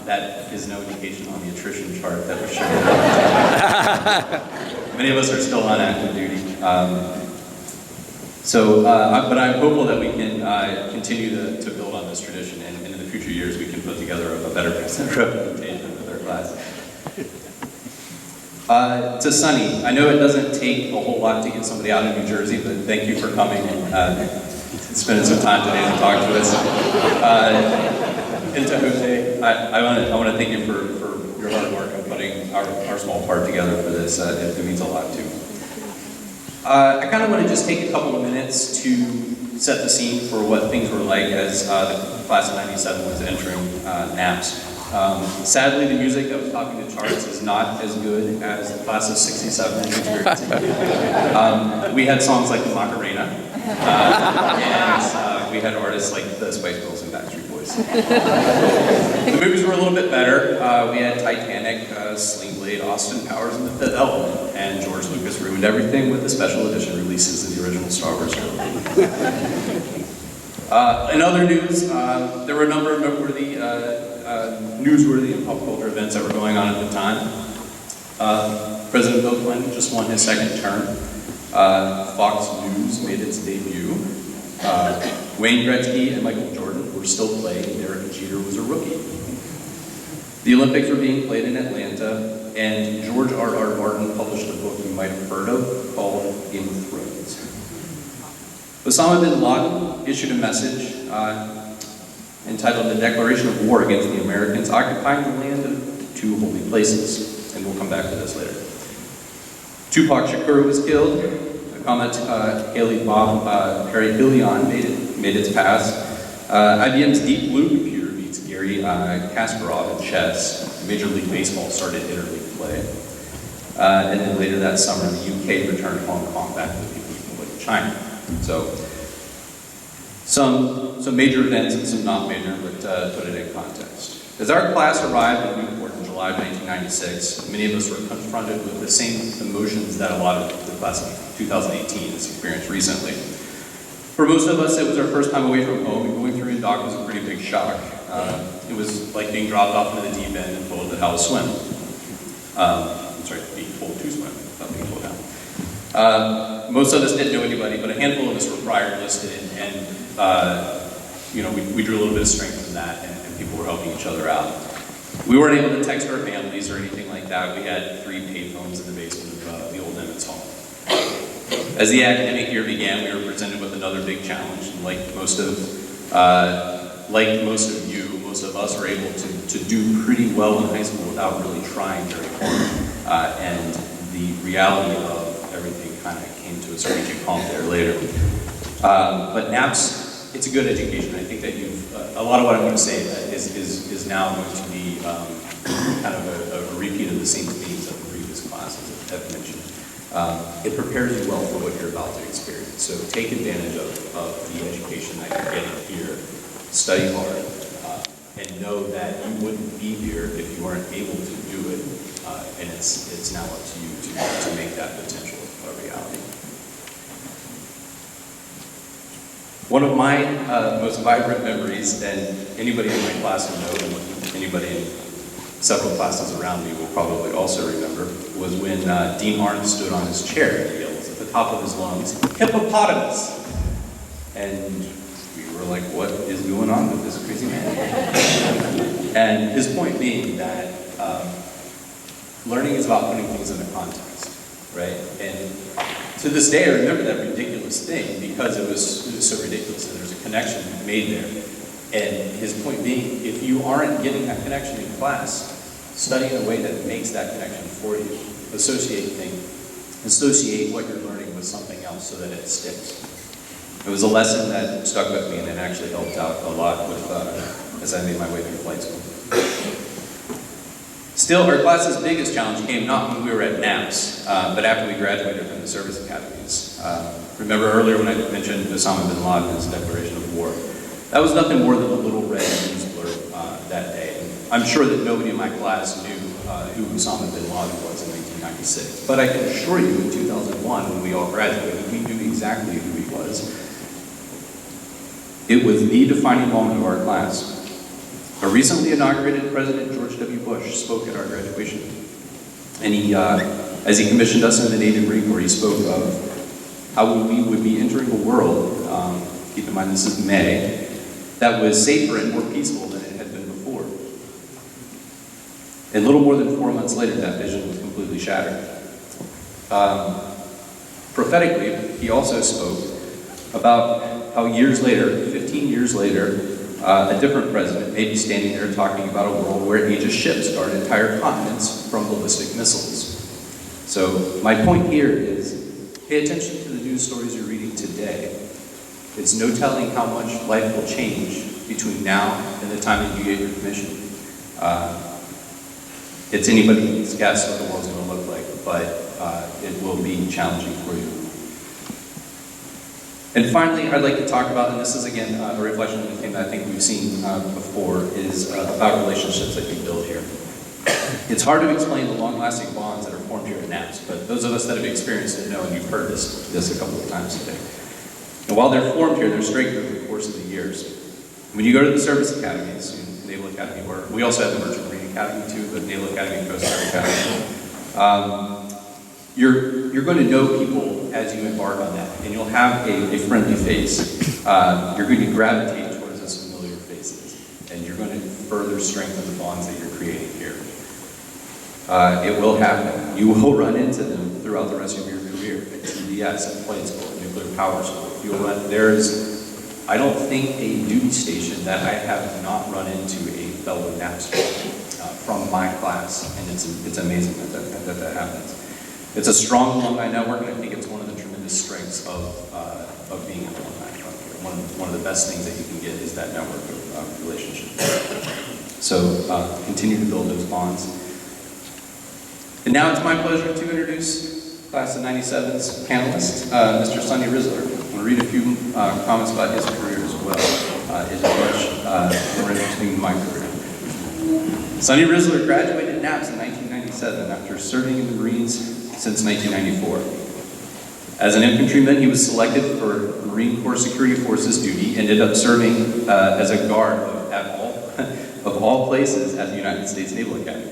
That is no indication on the attrition chart that was shown. Many of us are still on active duty. But I'm hopeful that we can continue to build on this tradition, and in the future years we can put together a better representation of our class. To Sunny, I know it doesn't take a whole lot to get somebody out of New Jersey, but thank you for coming and spending some time today to talk to us. And to Jose, I want to thank you for your hard work and putting our small part together for this. It means a lot too. I kind of want to just take a couple of minutes to set the scene for what things were like as the class of 97 was entering NAPS. Sadly, the music that was topping the charts is not as good as the class of 67 and experiencing. We had songs like the Macarena, and we had artists like the Spice Girls and Backstreet Boys. The movies were a little bit better. We had Titanic, Sling Blade, Austin Powers, and The Fifth Element, and George Lucas ruined everything with the special edition releases of the original Star Wars trilogy. In other news, there were a number of noteworthy, newsworthy and pop culture events that were going on at the time. President Bill Clinton just won his 2nd term. Fox News made its debut. Wayne Gretzky and Michael Jordan were still playing. Derek Jeter was a rookie. The Olympics were being played in Atlanta, and George R.R. Martin published a book you might have heard of called Game of Thrones. Osama bin Laden issued a message entitled The Declaration of War Against the Americans Occupying the Land of 2 Holy Places, and we'll come back to this later. Tupac Shakur was killed. The comet Haley Perihelion made its pass. IBM's Deep Blue computer beats Gary Yuri Kasparov in chess. Major League Baseball started interleague play. And then later that summer, the UK returned Hong Kong back to the People's Republic of China. So some major events and some not major, but put it in context. As our class arrived in Newport in July of 1996, many of us were confronted with the same emotions that a lot of the class of 2018 has experienced recently. For most of us, it was our first time away from home, and going through Indoc was a pretty big shock. It was like being dropped off into the deep end and told how to swim. I'm sorry, being told to swim, not being told how. Most of us didn't know anybody, but a handful of us were prior enlisted, and we drew a little bit of strength from that, and people were helping each other out. We weren't able to text our families or anything like that. We had 3 payphones in the basement of the old Emmets home. As the academic year began, we were presented with another big challenge, and like most of you, most of us were able to do pretty well in high school without really trying very hard. And the reality of everything kind of came to a screeching halt there later. But NAPS, it's a good education. I think that a lot of what I'm going to say is now going to be kind of a repeat of the same themes that the previous classes have mentioned. It prepares you well for what you're about to experience. So take advantage of the education that you're getting here. Study hard, and know that you wouldn't be here if you weren't able to do it. And it's now up to you to make that potential a reality. One of my most vibrant memories, and anybody in my class will know, and anybody in several classes around me will probably also remember, was when Dean Arndt stood on his chair and yelled at the top of his lungs, "Hippopotamus!" And we were like, what is going on with this crazy man? And his point being that learning is about putting things into context, right? And to this day, I remember that ridiculous thing because it was so ridiculous, and there's a connection made there. And his point being, if you aren't getting that connection in class, study in a way that makes that connection for you. Associate what you're learning with something else so that it sticks. It was a lesson that stuck with me, and it actually helped out a lot with as I made my way through flight school. Still, our class's biggest challenge came not when we were at NAPS, but after we graduated from the service academies. Remember earlier when I mentioned Osama bin Laden's declaration of war? That was nothing more than a little red news blurb that day. And I'm sure that nobody in my class knew who Osama bin Laden was in 1996. But I can assure you in 2001, when we all graduated, we knew exactly who he was. It was the defining moment of our class. A recently inaugurated President George W. Bush spoke at our graduation. And he, as he commissioned us in the Navy Marine Corps, he spoke of how we would be entering a world, keep in mind this is May, that was safer and more peaceful than it had been before. And a little more than 4 months later, that vision was completely shattered. Prophetically, he also spoke about how years later, 15 years later, a different president may be standing there talking about a world where Aegis ships guard entire continents from ballistic missiles. So my point here is, pay attention to the news stories you're reading today. It's no telling how much life will change between now and the time that you get your commission. It's anybody's guess what the world's going to look like, but it will be challenging for you. And finally, I'd like to talk about, and this is again a reflection of the thing that I think we've seen before, is about relationships that you build here. It's hard to explain the long-lasting bonds that are formed here at NAPS, but those of us that have experienced it know, and you've heard this a couple of times today. And while they're formed here, they're strengthened over the course of the years. When you go to the service academies, Naval Academy, where we also have the Merchant Marine Academy too, but Naval Academy and Coast Guard Academy, you're going to know people as you embark on that, and you'll have a friendly face. You're going to gravitate towards those familiar faces, and you're going to further strengthen the bonds that you're creating here. It will happen. You will run into them throughout the rest of your career at TDS, at flight school, at nuclear power school. You'll run. There's, I don't think, a duty station that I have not run into a fellow NAPS from my class, and it's amazing that happens. It's a strong alumni network, and I think it's one of the tremendous strengths of being an alumni. One of the best things that you can get is that network of relationship. So continue to build those bonds. And now it's my pleasure to introduce Class of 97's panelist, Mr. Sonny Risler. I'm going to read a few comments about his career as well. It is much more interesting than my career. Sonny Risler graduated NAPS in 1997 after serving in the Marines since 1994. As an infantryman, he was selected for Marine Corps Security Forces duty, ended up serving as a guard of all places at the United States Naval Academy.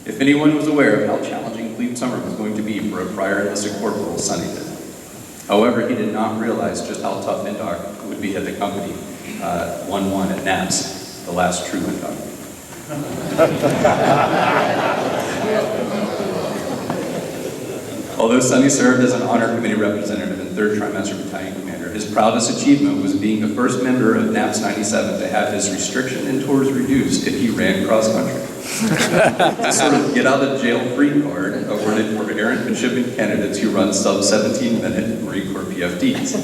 If anyone was aware of how challenging plebe summer was going to be for a prior enlisted corporal, Sonny did. However, he did not realize just how tough NDOC would be at the company 1-1 at NAPS, the last true NDOC. Although Sonny served as an honor committee representative and 3rd Trimester Battalion Commander, his proudest achievement was being the first member of NAPS 97 to have his restriction in tours reduced if he ran cross country. To sort of get out of jail free card awarded for errant midshipman candidates who run sub 17-minute Marine Corps PFDs.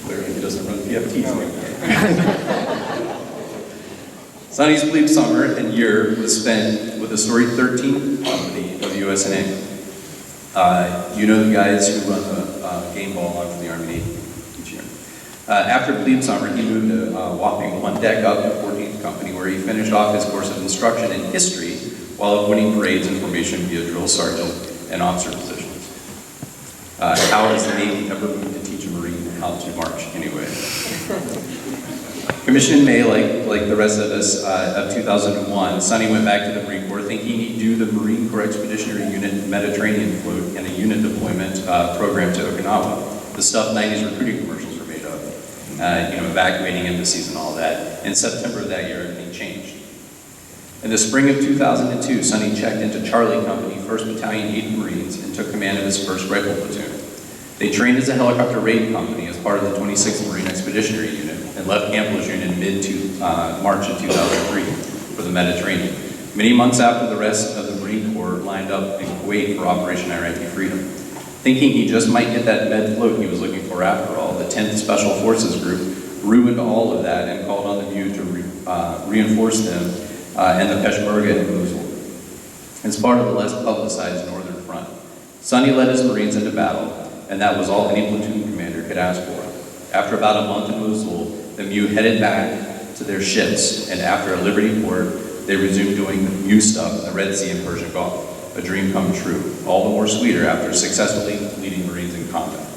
Clearly he doesn't run PFDs anymore. Sonny's plebe summer and year was spent with the Story 13 company of the USNA. You know the guys who run the game ball out for the Army Navy each year. After plebe summer, he moved a whopping 1 deck up to 14th Company, where he finished off his course of instruction in history while winning parades and formation via drill sergeant and officer positions. How has the Navy ever moved to teach a Marine how to march anyway? Commissioned in May, like the rest of us, of 2001, Sonny went back to the Marine Corps thinking he'd do the Marine Corps Expeditionary Unit Mediterranean float and a unit deployment program to Okinawa. The stuff 90s recruiting commercials were made of. Evacuating embassies and all that. In September of that year, everything changed. In the spring of 2002, Sonny checked into Charlie Company, 1st Battalion, 8th Marines, and took command of his 1st Rifle Platoon. They trained as a helicopter raid company as part of the 26th Marine Expeditionary Unit and left Camp Lejeune in mid-March of 2003 for the Mediterranean. Many months after the rest of the Marine Corps lined up in Kuwait for Operation Iraqi Freedom. Thinking he just might get that med float he was looking for after all, the 10th Special Forces Group ruined all of that and called on the View to reinforce them and the Peshmerga in Mosul. As part of the less publicized Northern Front, Sonny led his Marines into battle, and that was all any platoon commander could ask for. After about a month in Mosul, the MEU headed back to their ships, and after a Liberty port, they resumed doing MEU stuff in the Red Sea and Persian Gulf. A dream come true, all the more sweeter after successfully leading Marines in combat.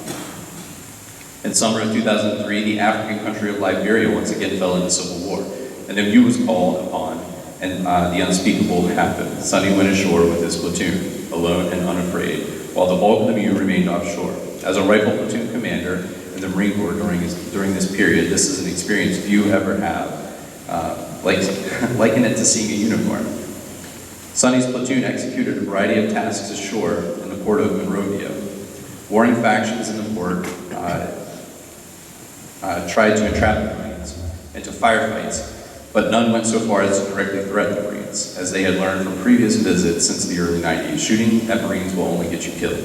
In summer of 2003, the African country of Liberia once again fell into civil war, and the MEU was called upon, and the unspeakable happened. Sonny went ashore with his platoon, alone and unafraid, while the bulk of the MEU remained offshore. As a rifle platoon commander in the Marine Corps during this period, this is an experience few ever have. Liken it to seeing a unicorn. Sonny's platoon executed a variety of tasks ashore in the port of Monrovia. Warring factions in the port tried to entrap the Marines into firefights, but none went so far as to directly threaten the Marines, as they had learned from previous visits since the early 90s. Shooting at Marines will only get you killed.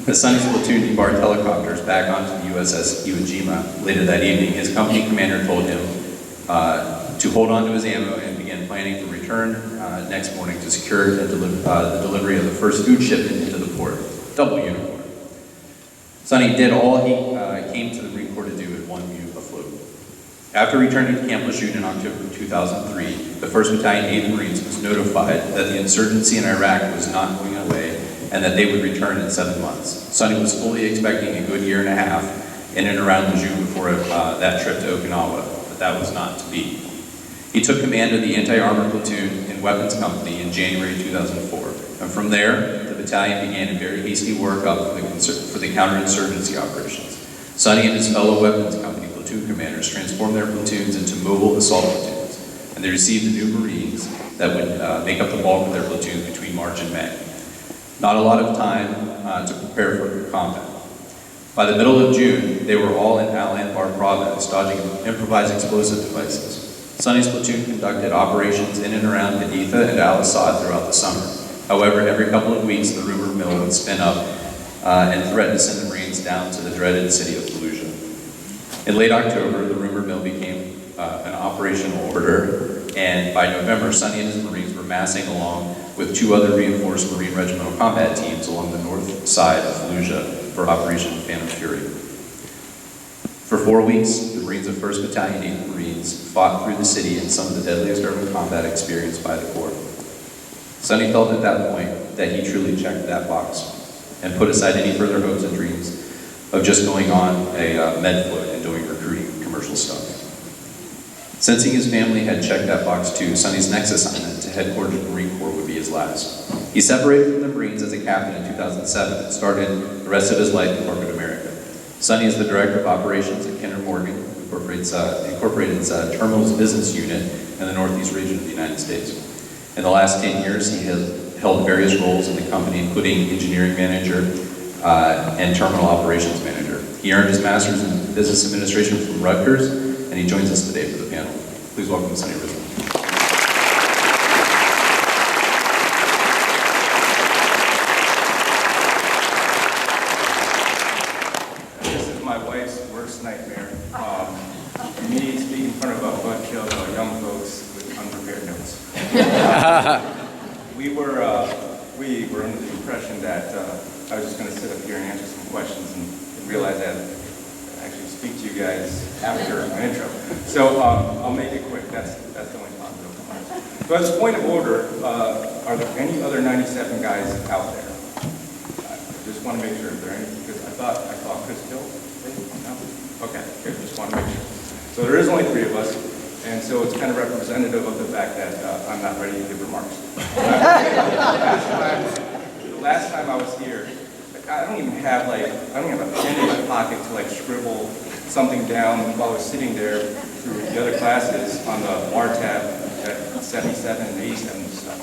As Sonny's platoon debarked helicopters back onto the USS Iwo Jima later that evening, his company commander told him to hold on to his ammo and began planning for return next morning to secure the delivery of the first food shipment into the port. Double uniform. Sonny did all he came to the Marine Corps to do at one MEU afloat. After returning to Camp Lejeune in October 2003, the 1st Battalion, 8th Marines was notified that the insurgency in Iraq was not going away and that they would return in 7 months. Sonny was fully expecting a good year and a half in and around Lejeune before that trip to Okinawa, but that was not to be. He took command of the anti-armor platoon in Weapons Company in January 2004, and from there, the battalion began a very hasty workup for the counterinsurgency operations. Sonny and his fellow Weapons Company platoon commanders transformed their platoons into mobile assault platoons, and they received the new Marines that would make up the bulk of their platoons between March and May. Not a lot of time to prepare for combat. By the middle of June, they were all in Al-Anbar province, dodging improvised explosive devices. Sonny's platoon conducted operations in and around Haditha and Al-Assad throughout the summer. However, every couple of weeks, the rumor mill would spin up and threaten to send the Marines down to the dreaded city of Fallujah. In late October, the rumor mill became an operational order, and by November, Sonny and his Marines were massing along with 2 other reinforced Marine Regimental combat teams along the north side of Fallujah for Operation Phantom Fury. For 4 weeks, the Marines of 1st Battalion, 8th Marines fought through the city in some of the deadliest urban combat experienced by the Corps. Sonny felt at that point that he truly checked that box and put aside any further hopes and dreams of just going on a med foot and doing recruiting commercial stuff. Sensing his family had checked that box too, Sonny's next assignment to headquarters of the Marine Corps would be his last. He separated from the Marines as a captain in 2007 and started the rest of his life in corporate America. Sonny is the Director of Operations at Kinder Morgan, Incorporated's Terminals Business Unit in the Northeast region of the United States. In the last 10 years, he has held various roles in the company, including engineering manager and terminal operations manager. He earned his master's in business administration from Rutgers, and he joins us today for the panel. Please welcome Sonny Rizzo. This is my wife's worst nightmare. Me speaking in front of a bunch of young folks with unprepared notes. We were under the impression that I was just going to sit up here and answer some questions and realize that I actually speak to you guys after my intro. So I'll make it quick. That's the only positive. So as a point of order, are there any other 97 guys out there? I just want to make sure if there are any, because I thought Chris Hill. No? Okay, good. Just want to make sure. So there is only 3 of us, and so it's kind of representative of the fact that I'm not ready to give remarks. The last time I was here, I don't even have a pen in my pocket to scribble something down while I was sitting there through the other classes on the bar tab at 77 and 87 and stuff.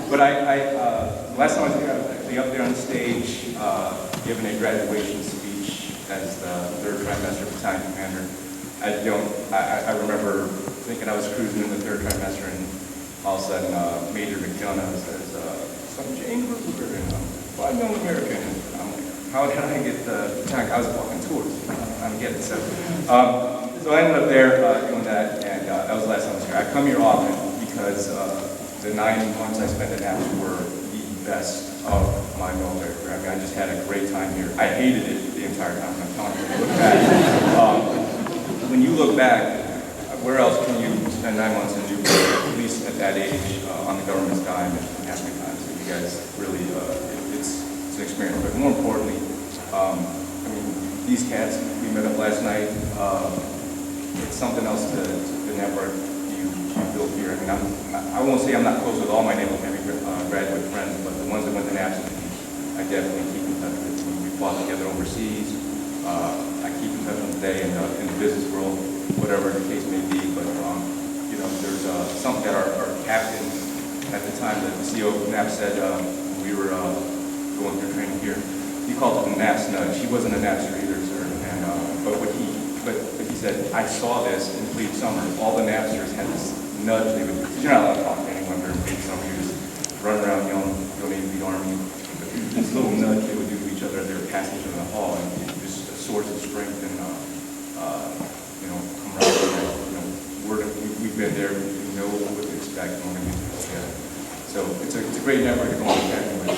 But last time I was here, I was actually up there on the stage giving a graduation speech as the 3rd trimester battalion commander. I remember thinking I was cruising in the 3rd trimester, and all of a sudden Major McDonough says, "Some James Rupert and 5 young American." I'm like, how did I get the battalion? I was walking tours. I don't get it. So I ended up there doing that, and that was the last time I was here. I come here often because the 9 months I spent at NAPS were the best of my military career. I mean, I just had a great time here. I hated it the entire time. I'm telling you, look back. When you look back, where else can you spend 9 months in Newport, at least at that age, on the government's dime and having a time? So you guys really, it's an experience. But more importantly, I mean, these cats, we met up last night. It's something else to the network you built here. I mean, I won't say I'm not close with all my Naval Academy graduate friends, but the ones that went to NAPS, I definitely keep in touch with. We fought together overseas. I keep in touch with them today in the business world, whatever the case may be. But you know, there's something that our captain at the time, the CEO of NAPS said we were going through training here. He called it a NAPS nudge. He wasn't a NAPSer either, sir. And but he said, I saw this in Fleet Summer. All the NAPSers had this nudge they would do. You're not allowed to talk to anyone during Fleet Summer. You just run around yelling, "Go Navy, beat Army." But this little nudge they would do to each other as they were passing each other in the hall, and just a source of strength and you know, camaraderie. You know, we've been there. We know what to expect, and we're going to do this together. So it's a great network to go on with.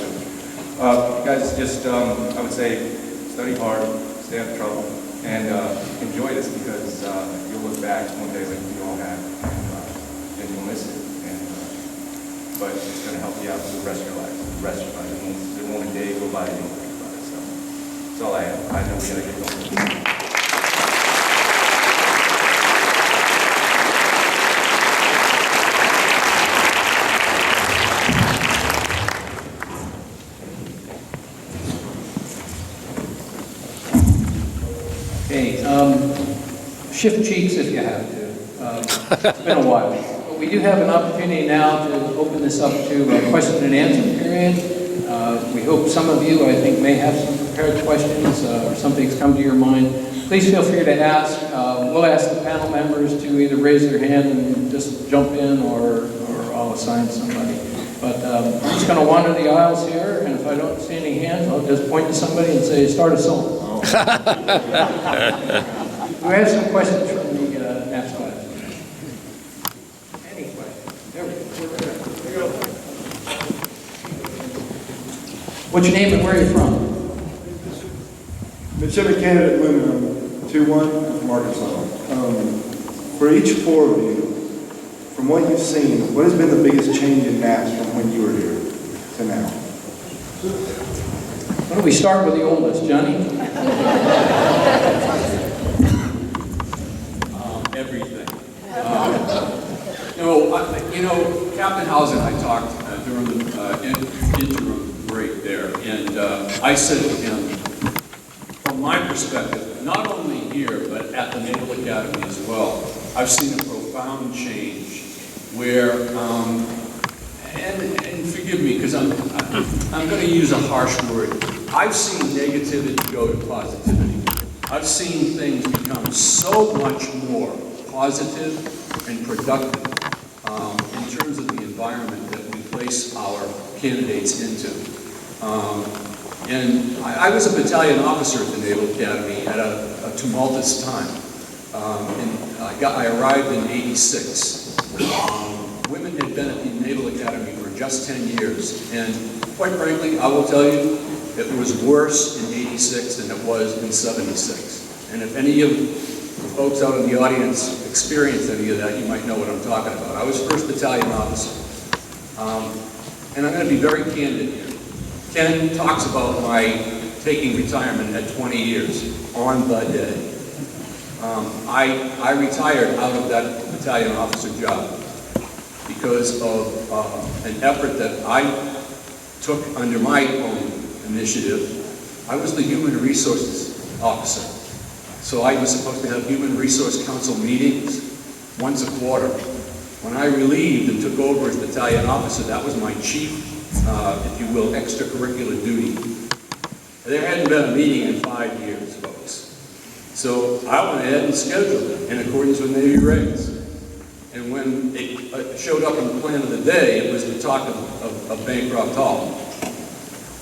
So, guys, just I would say study hard, stay out of trouble, and enjoy this, because you'll look back one day like we all have, and you'll miss it. But it's going to help you out for the rest of your life. There won't a day go by you don't think about it. So that's all I have. I know we got to get going. Shift cheeks if you have to. It's been a while. But we do have an opportunity now to open this up to a question and answer period. We hope some of you, I think, may have some prepared questions or something's come to your mind. Please feel free to ask. We'll ask the panel members to either raise their hand and just jump in, or I'll assign somebody. But I'm just going to wander the aisles here, and if I don't see any hands, I'll just point to somebody and say, start a song. Do I have some questions from the NAPS class? Any questions? There we go. There you go. What's your name and where are you from? Midshipman Candidate Women, 2-1 from Arkansas. For each four of you, from what you've seen, what has been the biggest change in NAPS from when you were here to now? Why don't we start with the oldest, Johnny? Everything. Captain House and I talked during the interim break there, and I said to him, from my perspective, not only here, but at the Naval Academy as well, I've seen a profound change where, and forgive me, because I'm going to use a harsh word, I've seen negativity go to positivity. I've seen things become so much more positive and productive in terms of the environment that we place our candidates into. And I was a battalion officer at the Naval Academy at a tumultuous time. I arrived in '86. Women had been at the Naval Academy for just 10 years. And quite frankly, I will tell you, it was worse in '86 than it was in '76. And if any of the folks out in the audience experienced any of that, you might know what I'm talking about. I was 1st Battalion officer. And I'm going to be very candid here. Ken talks about my taking retirement at 20 years on the day. I retired out of that battalion officer job because of an effort that I took under my own initiative. I was the human resources officer. So I was supposed to have human resource council meetings once a quarter. When I relieved and took over as battalion officer, that was my chief, if you will, extracurricular duty. There hadn't been a meeting in 5 years, folks. So I went ahead and scheduled it in accordance with Navy regs. And when it showed up in the plan of the day, it was the talk of Bancroft Hall.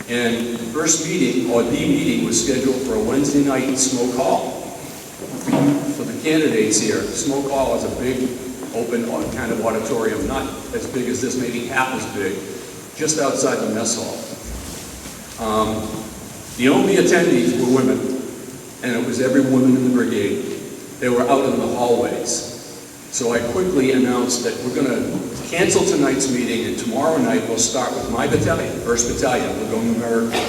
And the first meeting, or the meeting, was scheduled for a Wednesday night smoke hall. For the candidates here, smoke hall is a big, open kind of auditorium, not as big as this, maybe half as big, just outside the mess hall. The only attendees were women, and it was every woman in the brigade. They were out in the hallways. So I quickly announced that we're going to cancel tonight's meeting, and tomorrow night we'll start with my battalion, 1st Battalion. We're going to America.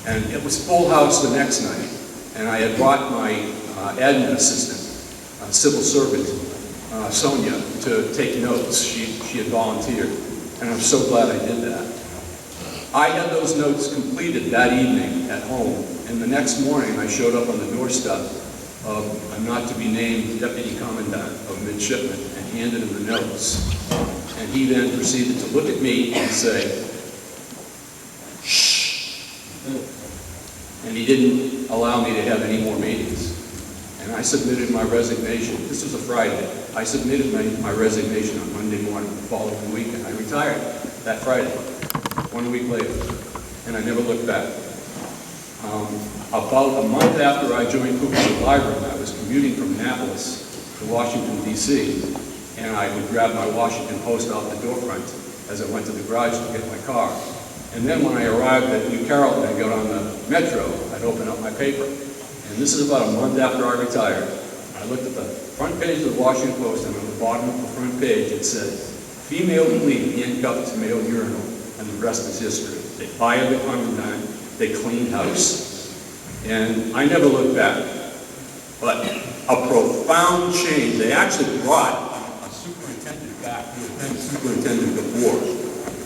And it was full house the next night. And I had brought my admin assistant, civil servant, Sonia, to take notes. She had volunteered. And I'm so glad I did that. I had those notes completed that evening at home. And the next morning I showed up on the doorstep of a not-to-be-named deputy commandant of midshipmen and handed him the notes. And he then proceeded to look at me and say, shh. And he didn't allow me to have any more meetings. And I submitted my resignation. This was a Friday. I submitted my resignation on Monday morning the following week, and I retired that Friday, 1 week later. And I never looked back. About a month after I joined Cooper Survivor, I was commuting from Annapolis to Washington, D.C., and I would grab my Washington Post off the doorfront as I went to the garage to get my car. And then when I arrived at New Carrollton and got on the Metro, I'd open up my paper. And this is about a month after I retired. I looked at the front page of the Washington Post, and on the bottom of the front page it said, female police handcuffed to male urinal, and the rest is history. They fired the commandant, they cleaned house. And I never looked back. But a profound change. They actually brought a superintendent back who had been superintendent before,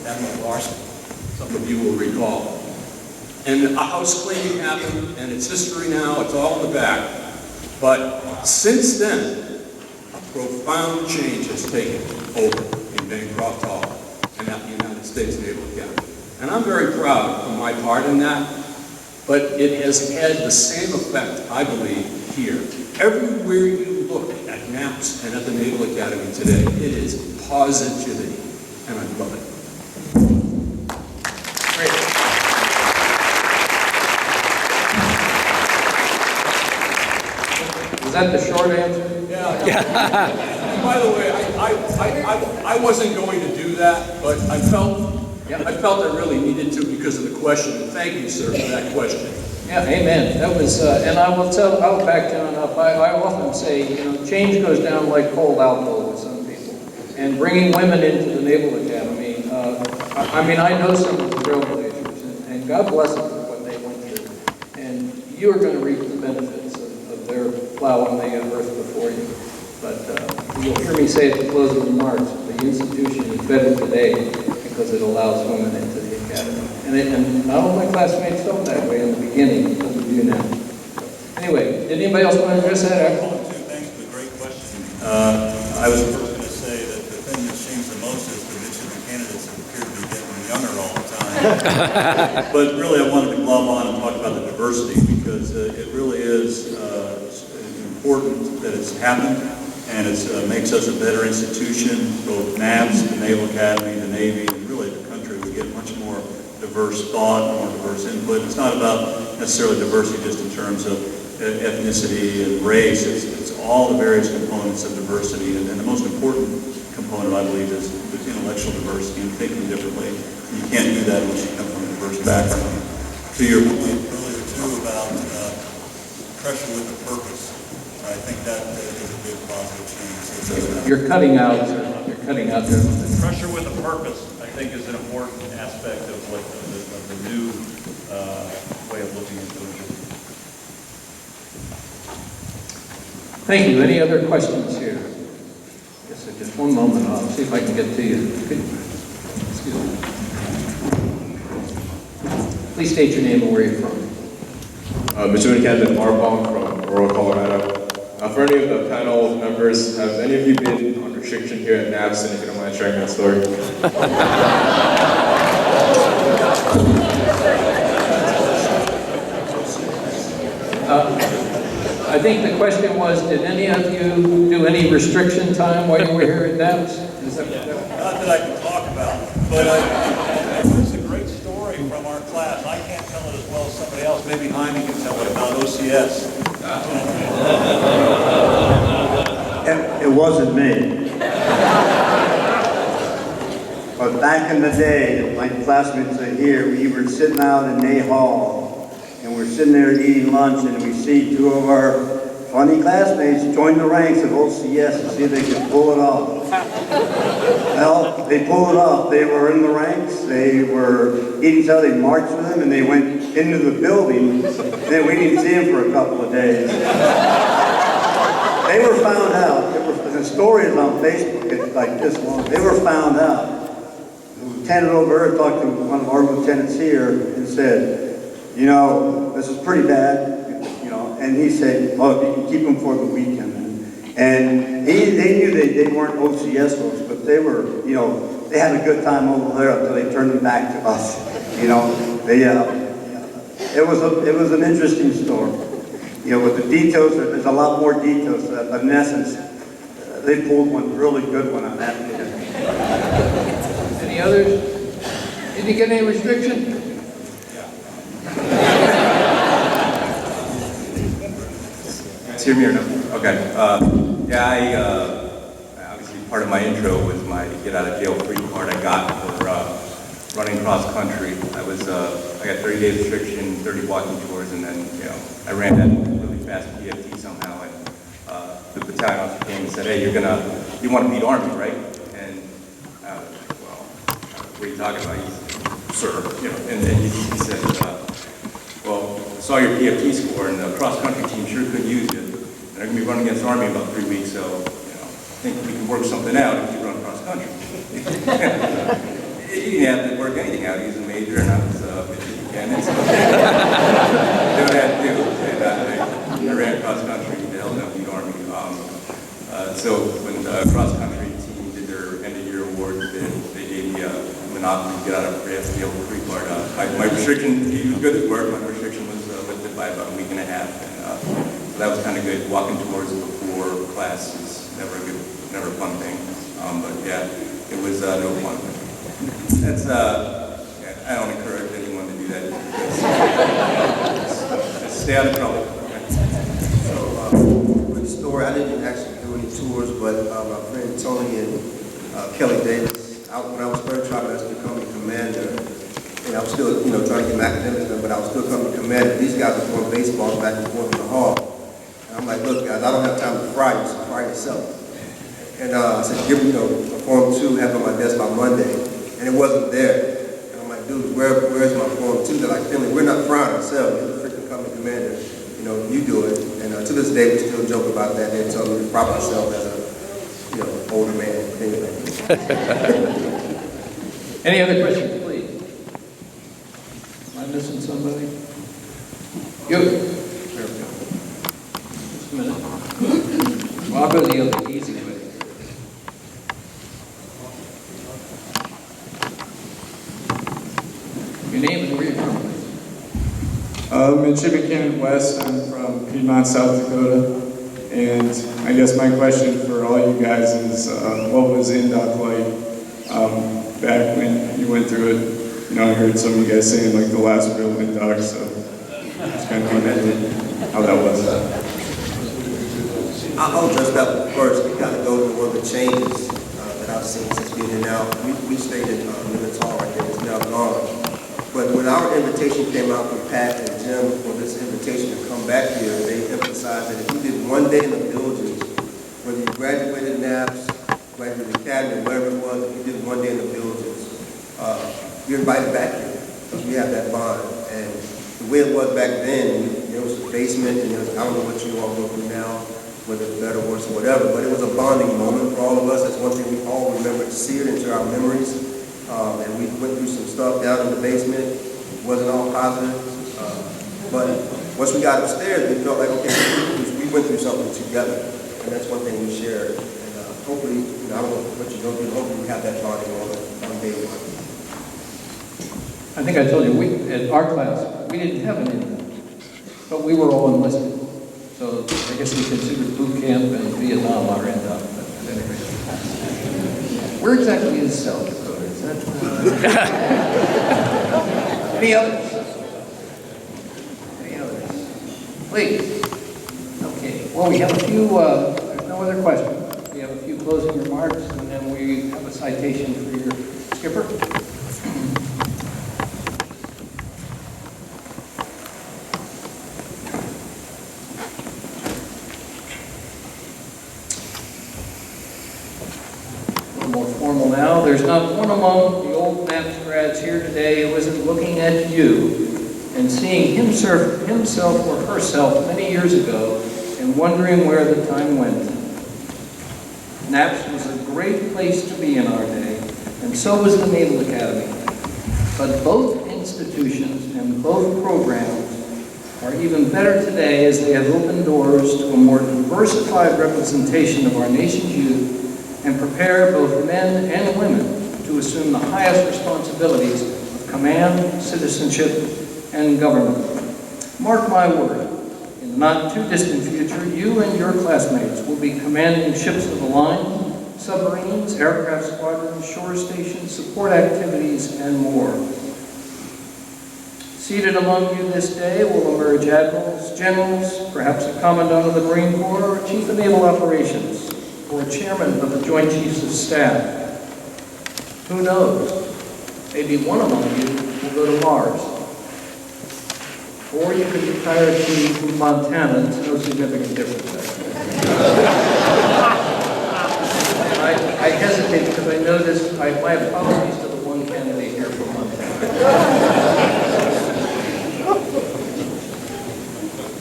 Admiral Larson, some of you will recall. And a house cleaning happened, and it's history now, it's all in the back. But since then, a profound change has taken over in Bancroft Hall and at the United States Naval Academy. And I'm very proud of my part in that. But it has had the same effect, I believe, here. Everywhere you look at NAPS and at the Naval Academy today, it is positivity, and I love it. Great. Was that the short answer? Yeah. By the way, I wasn't going to do that, but I felt I really needed to because of the question. Thank you, sir, for that question. Yeah, amen. That was, and I'll back John up. I often say, change goes down like cold alcohol with some people. And bringing women into the Naval Academy, I know some of the trailblazers, and God bless them for what they went through. And you are going to reap the benefits of their plowing they have earth before you. But you'll hear me say at the close of the remarks, the institution is better today because it allows women into the academy. And not all my classmates felt that way in the beginning, but we do now. Anyway, did anybody else want to address that? Thanks for the great question. I was first going to say that the thing that shames the most is the Michigan candidates that appear to be getting younger all the time. But really, I wanted to glob on and talk about the diversity because it really is important that it's happened, and it makes us a better institution, both NAVS, the Naval Academy, the Navy, and really the country. We get much more diverse thought, more diverse input. It's not about necessarily diversity just in terms of ethnicity and race. It's all the various components of diversity, and the most important component, I believe, is intellectual diversity and thinking differently. And you can't do that unless you come from a diverse background. To your point earlier, too, about pressure with a purpose, I think that is a big positive change. You're cutting out. You're cutting out there. Pressure with a purpose, I think, is an important aspect of what the new way of looking at things. Thank you. Any other questions here? Yes, just one moment. I'll see if I can get to you. Excuse me. Please state your name and where you're from. Michigan candidate Marbong from Aurora, Colorado. For any of the panel members, have any of you been on restriction here at NAVS, and if you don't mind sharing that story? I think the question was, did any of you do any restriction time while you were here at NAVS? Not that I can talk about, but there's a great story from our class. I can't tell it as well as somebody else. Maybe Jaime can tell it about OCS. It wasn't me. But back in the day, my classmates are here, we were sitting out in May Hall, and we're sitting there eating lunch, and we see two of our funny classmates join the ranks of OCS to see if they could pull it off. Well, they pulled it off. They were in the ranks, they were eating each other, they marched with them, and they went into the building, and we didn't see them for a couple of days. They were found out. The story is on Facebook. It's like this long. They were found out. The lieutenant over here talked to one of our lieutenants here and said, this is pretty bad, and he said, oh, you can keep them for the weekend. And they knew they weren't OCS folks, but they were, they had a good time over there until they turned them back to us. It was an interesting story. With the details, there's a lot more details, but in essence, they pulled one really good one on that. Any others? Did you get any restriction? Hear me or no? Okay. Obviously part of my intro was my get out of jail free card I got for running cross country. I got 30 days restriction, 30 walking tours, and then I ran that really fast PFT somehow, and the battalion officer came and said, hey, you want to beat Army, right? And what are you talking about? He said, sir, and then he said, well, I saw your PFT score, and the cross country team sure could use you. And they're going to be running against Army in about 3 weeks, so I think we can work something out if you run cross country. He didn't have to work anything out. He was a major, and I was a lieutenant. So do that too. And I ran cross country to help them beat Army. So when the cross country team did their end of year awards, they gave me a monopoly to get out of jail free card. My restriction, he was good at work. My restriction was lifted by about a week and a half. So that was kind of good. Walking towards before class is never a fun thing. But yeah, it was no fun. That's I don't encourage anyone to do that. Just stay out of trouble. So, story. I didn't actually do any tours, but my friend Tony and Kelly Davis, when I was third trimester becoming commander, and I was still, trying to get my academics done, but I was still coming commander. These guys were throwing baseballs back and forth in the hall. And I'm like, look, guys, I don't have time to fry you, so fry yourself. And I said, give me, a Form 2, have it on my desk by Monday. And it wasn't there. And I'm like, dude, where's my Form 2? They're like, Finley, we're not frying ourselves. You're the freaking company commander. You do it. And to this day, we still joke about that. They tell me to prop myself as a, older man. Anyway. Any other questions, please? Am I missing somebody? You. There we go. Just a minute. Well, I'll go the other easy way. Your name and where you're from, please. Midshipman Cannon West. I'm from Piedmont, South Dakota. And I guess my question for all you guys is, what was INDOC like back when you went through it? I heard some of you guys saying like the last real INDOC, so just kind of wondering how that was. I'll address that one first. It kind of goes to one of the changes that I've seen since being here now. We stayed in Newport right there. It's now gone. But when our invitation came out from Pat and Jim for this invitation to come back here, they emphasized that if you did one day in the villages, whether you graduated NAPS, graduated academy, whatever it was, if you did one day in the villages, you're invited back here because we have that bond. And the way it was back then, there was a basement, and I don't know what you all go through now, whether it's better or worse or whatever, but it was a bonding moment for all of us. That's one thing we all remember to see it into our memories. And we went through some stuff down in the basement. It wasn't all positive. But once we got upstairs, we felt like, okay, we went through something together. And that's one thing we shared. And hopefully, I don't know what you're going to do, hopefully we have that bonding moment on day one. I think I told you, at our class, we didn't have an intern, but we were all enlisted. So I guess we considered boot camp and Vietnam our end up. But anyway. Where exactly is South Dakota? Is that, any others? Any others? Please. Okay. Well, we have a few, there's no other questions. We have a few closing remarks, and then we have a citation for your skipper. More formal now. There's not one among the old MAPS grads here today who isn't looking at you and seeing himself or herself many years ago and wondering where the time went. NAPS was a great place to be in our day, and so was the Naval Academy. But both institutions and both programs are even better today as they have opened doors to a more diversified representation of our nation's youth and prepare both men and women to assume the highest responsibilities of command, citizenship, and government. Mark my word, in the not-too-distant future, you and your classmates will be commanding ships of the line, submarines, aircraft squadrons, shore stations, support activities, and more. Seated among you this day will emerge admirals, generals, perhaps a commandant of the Marine Corps, or chief of naval operations, or chairman of the Joint Chiefs of Staff. Who knows? Maybe one among you will go to Mars. Or you could retire to Montana. It's no significant difference, I hesitate because I know this. My apologies to the one candidate here from Montana.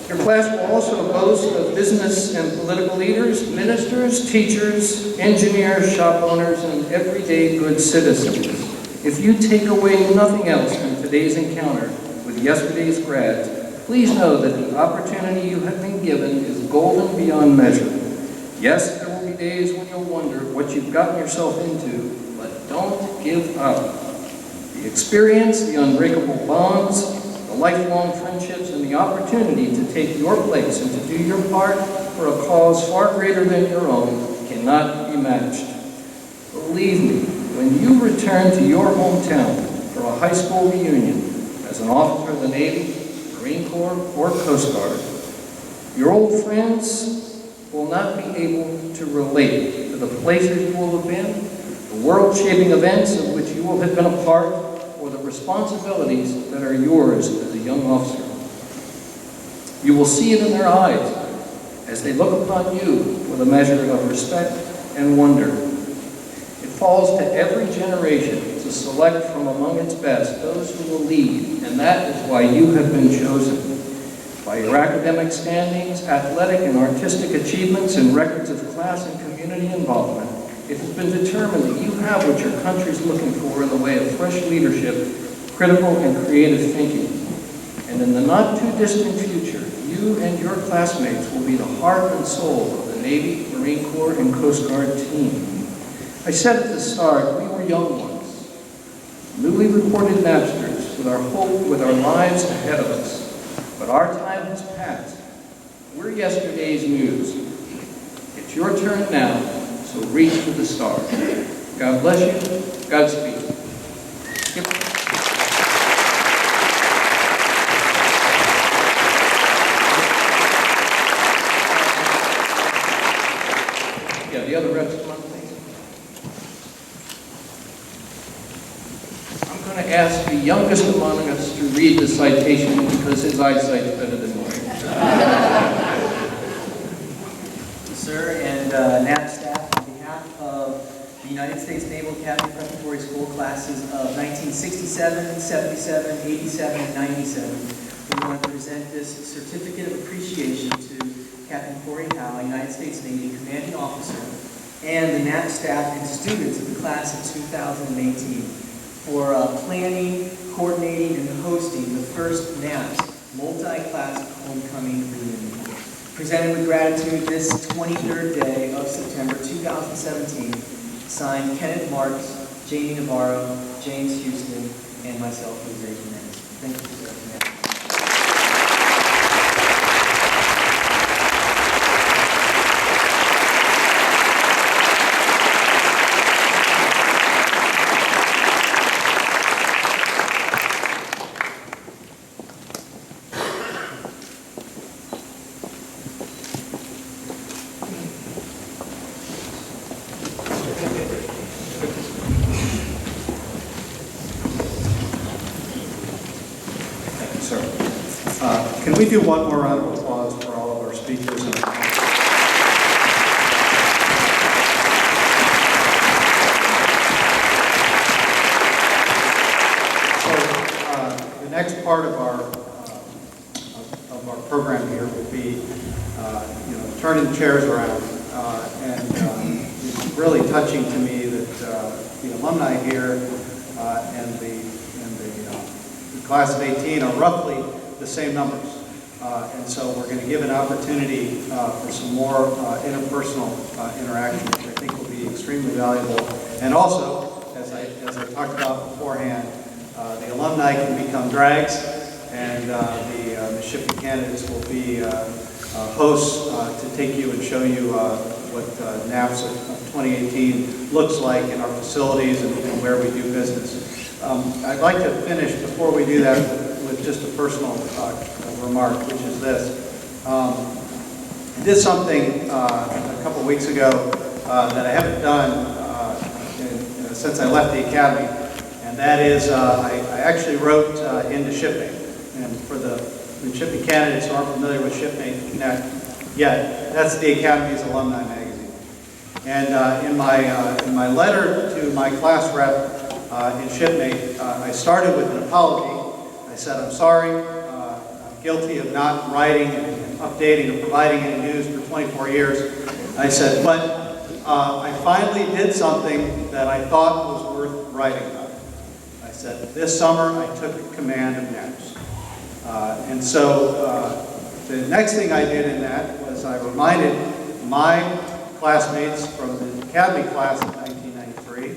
Your class will also boast of business and political leaders, ministers, teachers, engineers, shop owners, and everyday good citizens. If you take away nothing else from today's encounter with yesterday's grads, please know that the opportunity you have been given is golden beyond measure. Yes, there will be days when you'll wonder what you've gotten yourself into, but don't give up. The experience, the unbreakable bonds, the lifelong friendships, and the opportunity to take your place and to do your part for a cause far greater than your own cannot be matched. Believe me, when you return to your hometown for a high school reunion as an officer of the Navy, Marine Corps, or Coast Guard, your old friends will not be able to relate to the places you will have been, the world-shaping events of which you will have been a part, or the responsibilities that are yours as a young officer. You will see it in their eyes as they look upon you with a measure of respect and wonder. It falls to every generation to select from among its best those who will lead, and that is why you have been chosen. By your academic standings, athletic and artistic achievements, and records of class and community involvement, it has been determined that you have what your country is looking for in the way of fresh leadership, critical and creative thinking. And in the not-too-distant future, you and your classmates will be the heart and soul of the Navy, Marine Corps, and Coast Guard team. I said at the start, we were young ones, newly reported Napsters with our lives ahead of us. But our time has passed. We're yesterday's news. It's your turn now, so reach for the stars. God bless you. Godspeed. Yeah, the other reps come on, please. I'm going to ask the youngest among us to read the citation because his eyesight's better than mine. Sir, and NAP staff, on behalf of the United States Naval Academy Preparatory School classes of 1967, 77, 87, and 97, we want to present this certificate of appreciation to Captain Corey Howe, United States Navy Commanding Officer, and the NAP staff and students of the class of 2018 for planning, coordinating, and hosting the first NAPS multi-class homecoming reunion. Presented with gratitude this 23rd day of September 2017, signed Kenneth Marks, Jamie Navarro, James Houston, and myself, Jose Jimenez. Thank you, sir. Can we do one more round of applause for all of our speakers? So the next part of our program here will be, turning the chairs around, and it's really touching to me that the alumni here and the class of 18 are roughly the same numbers. And so we're going to give an opportunity for some more interpersonal interaction, which I think will be extremely valuable. And also, as I talked about beforehand, the alumni can become drags, and the shipping candidates will be hosts to take you and show you what NAPS of 2018 looks like in our facilities and where we do business. I'd like to finish, before we do that, with just a personal remark, which is this. I did something a couple of weeks ago that I haven't done since I left the Academy, and that is I actually wrote into Shipmate. And for the shipping candidates who aren't familiar with Shipmate Connect yet, that's the Academy's alumni magazine. And in my letter to my class rep in Shipmate, I started with an apology. I said, I'm sorry, I'm guilty of not writing and updating and providing any news for 24 years. I said, but I finally did something that I thought was worth writing about. I said, this summer I took command of NAPS. And so the next thing I did in that was I reminded my classmates from the Academy class of 1993,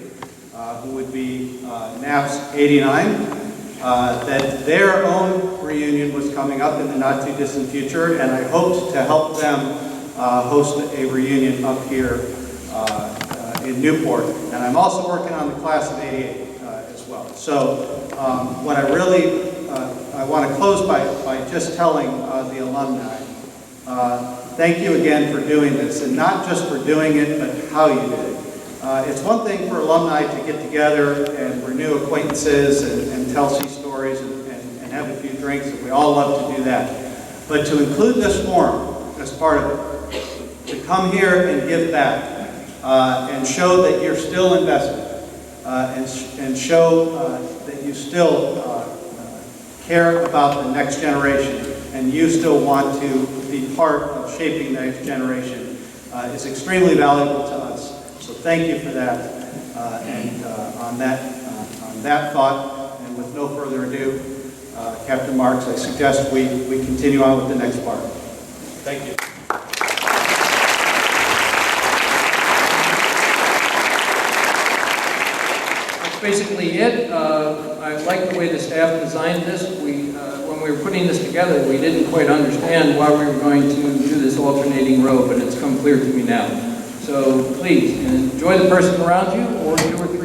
who would be NAPS 89, that their own reunion was coming up in the not-too-distant future, and I hoped to help them host a reunion up here in Newport. And I'm also working on the class of 88 as well. So what I want to close by just telling the alumni Thank you again for doing this, and not just for doing it, but how you did it. It's one thing for alumni to get together and renew acquaintances and tell stories and have a few drinks, and we all love to do that. But to include this forum as part of it, to come here and give back, and show that you're still invested, and show that you still care about the next generation, and you still want to be part of shaping the next generation, is extremely valuable to us. So thank you for that. And on that thought, and with no further ado, Captain Marks, I suggest we continue on with the next part. Thank you. That's basically it. I like the way the staff designed this. When we were putting this together, we didn't quite understand why we were going to do this alternating row, but it's come clear to me now. So please, enjoy the person around you, or 2 or 3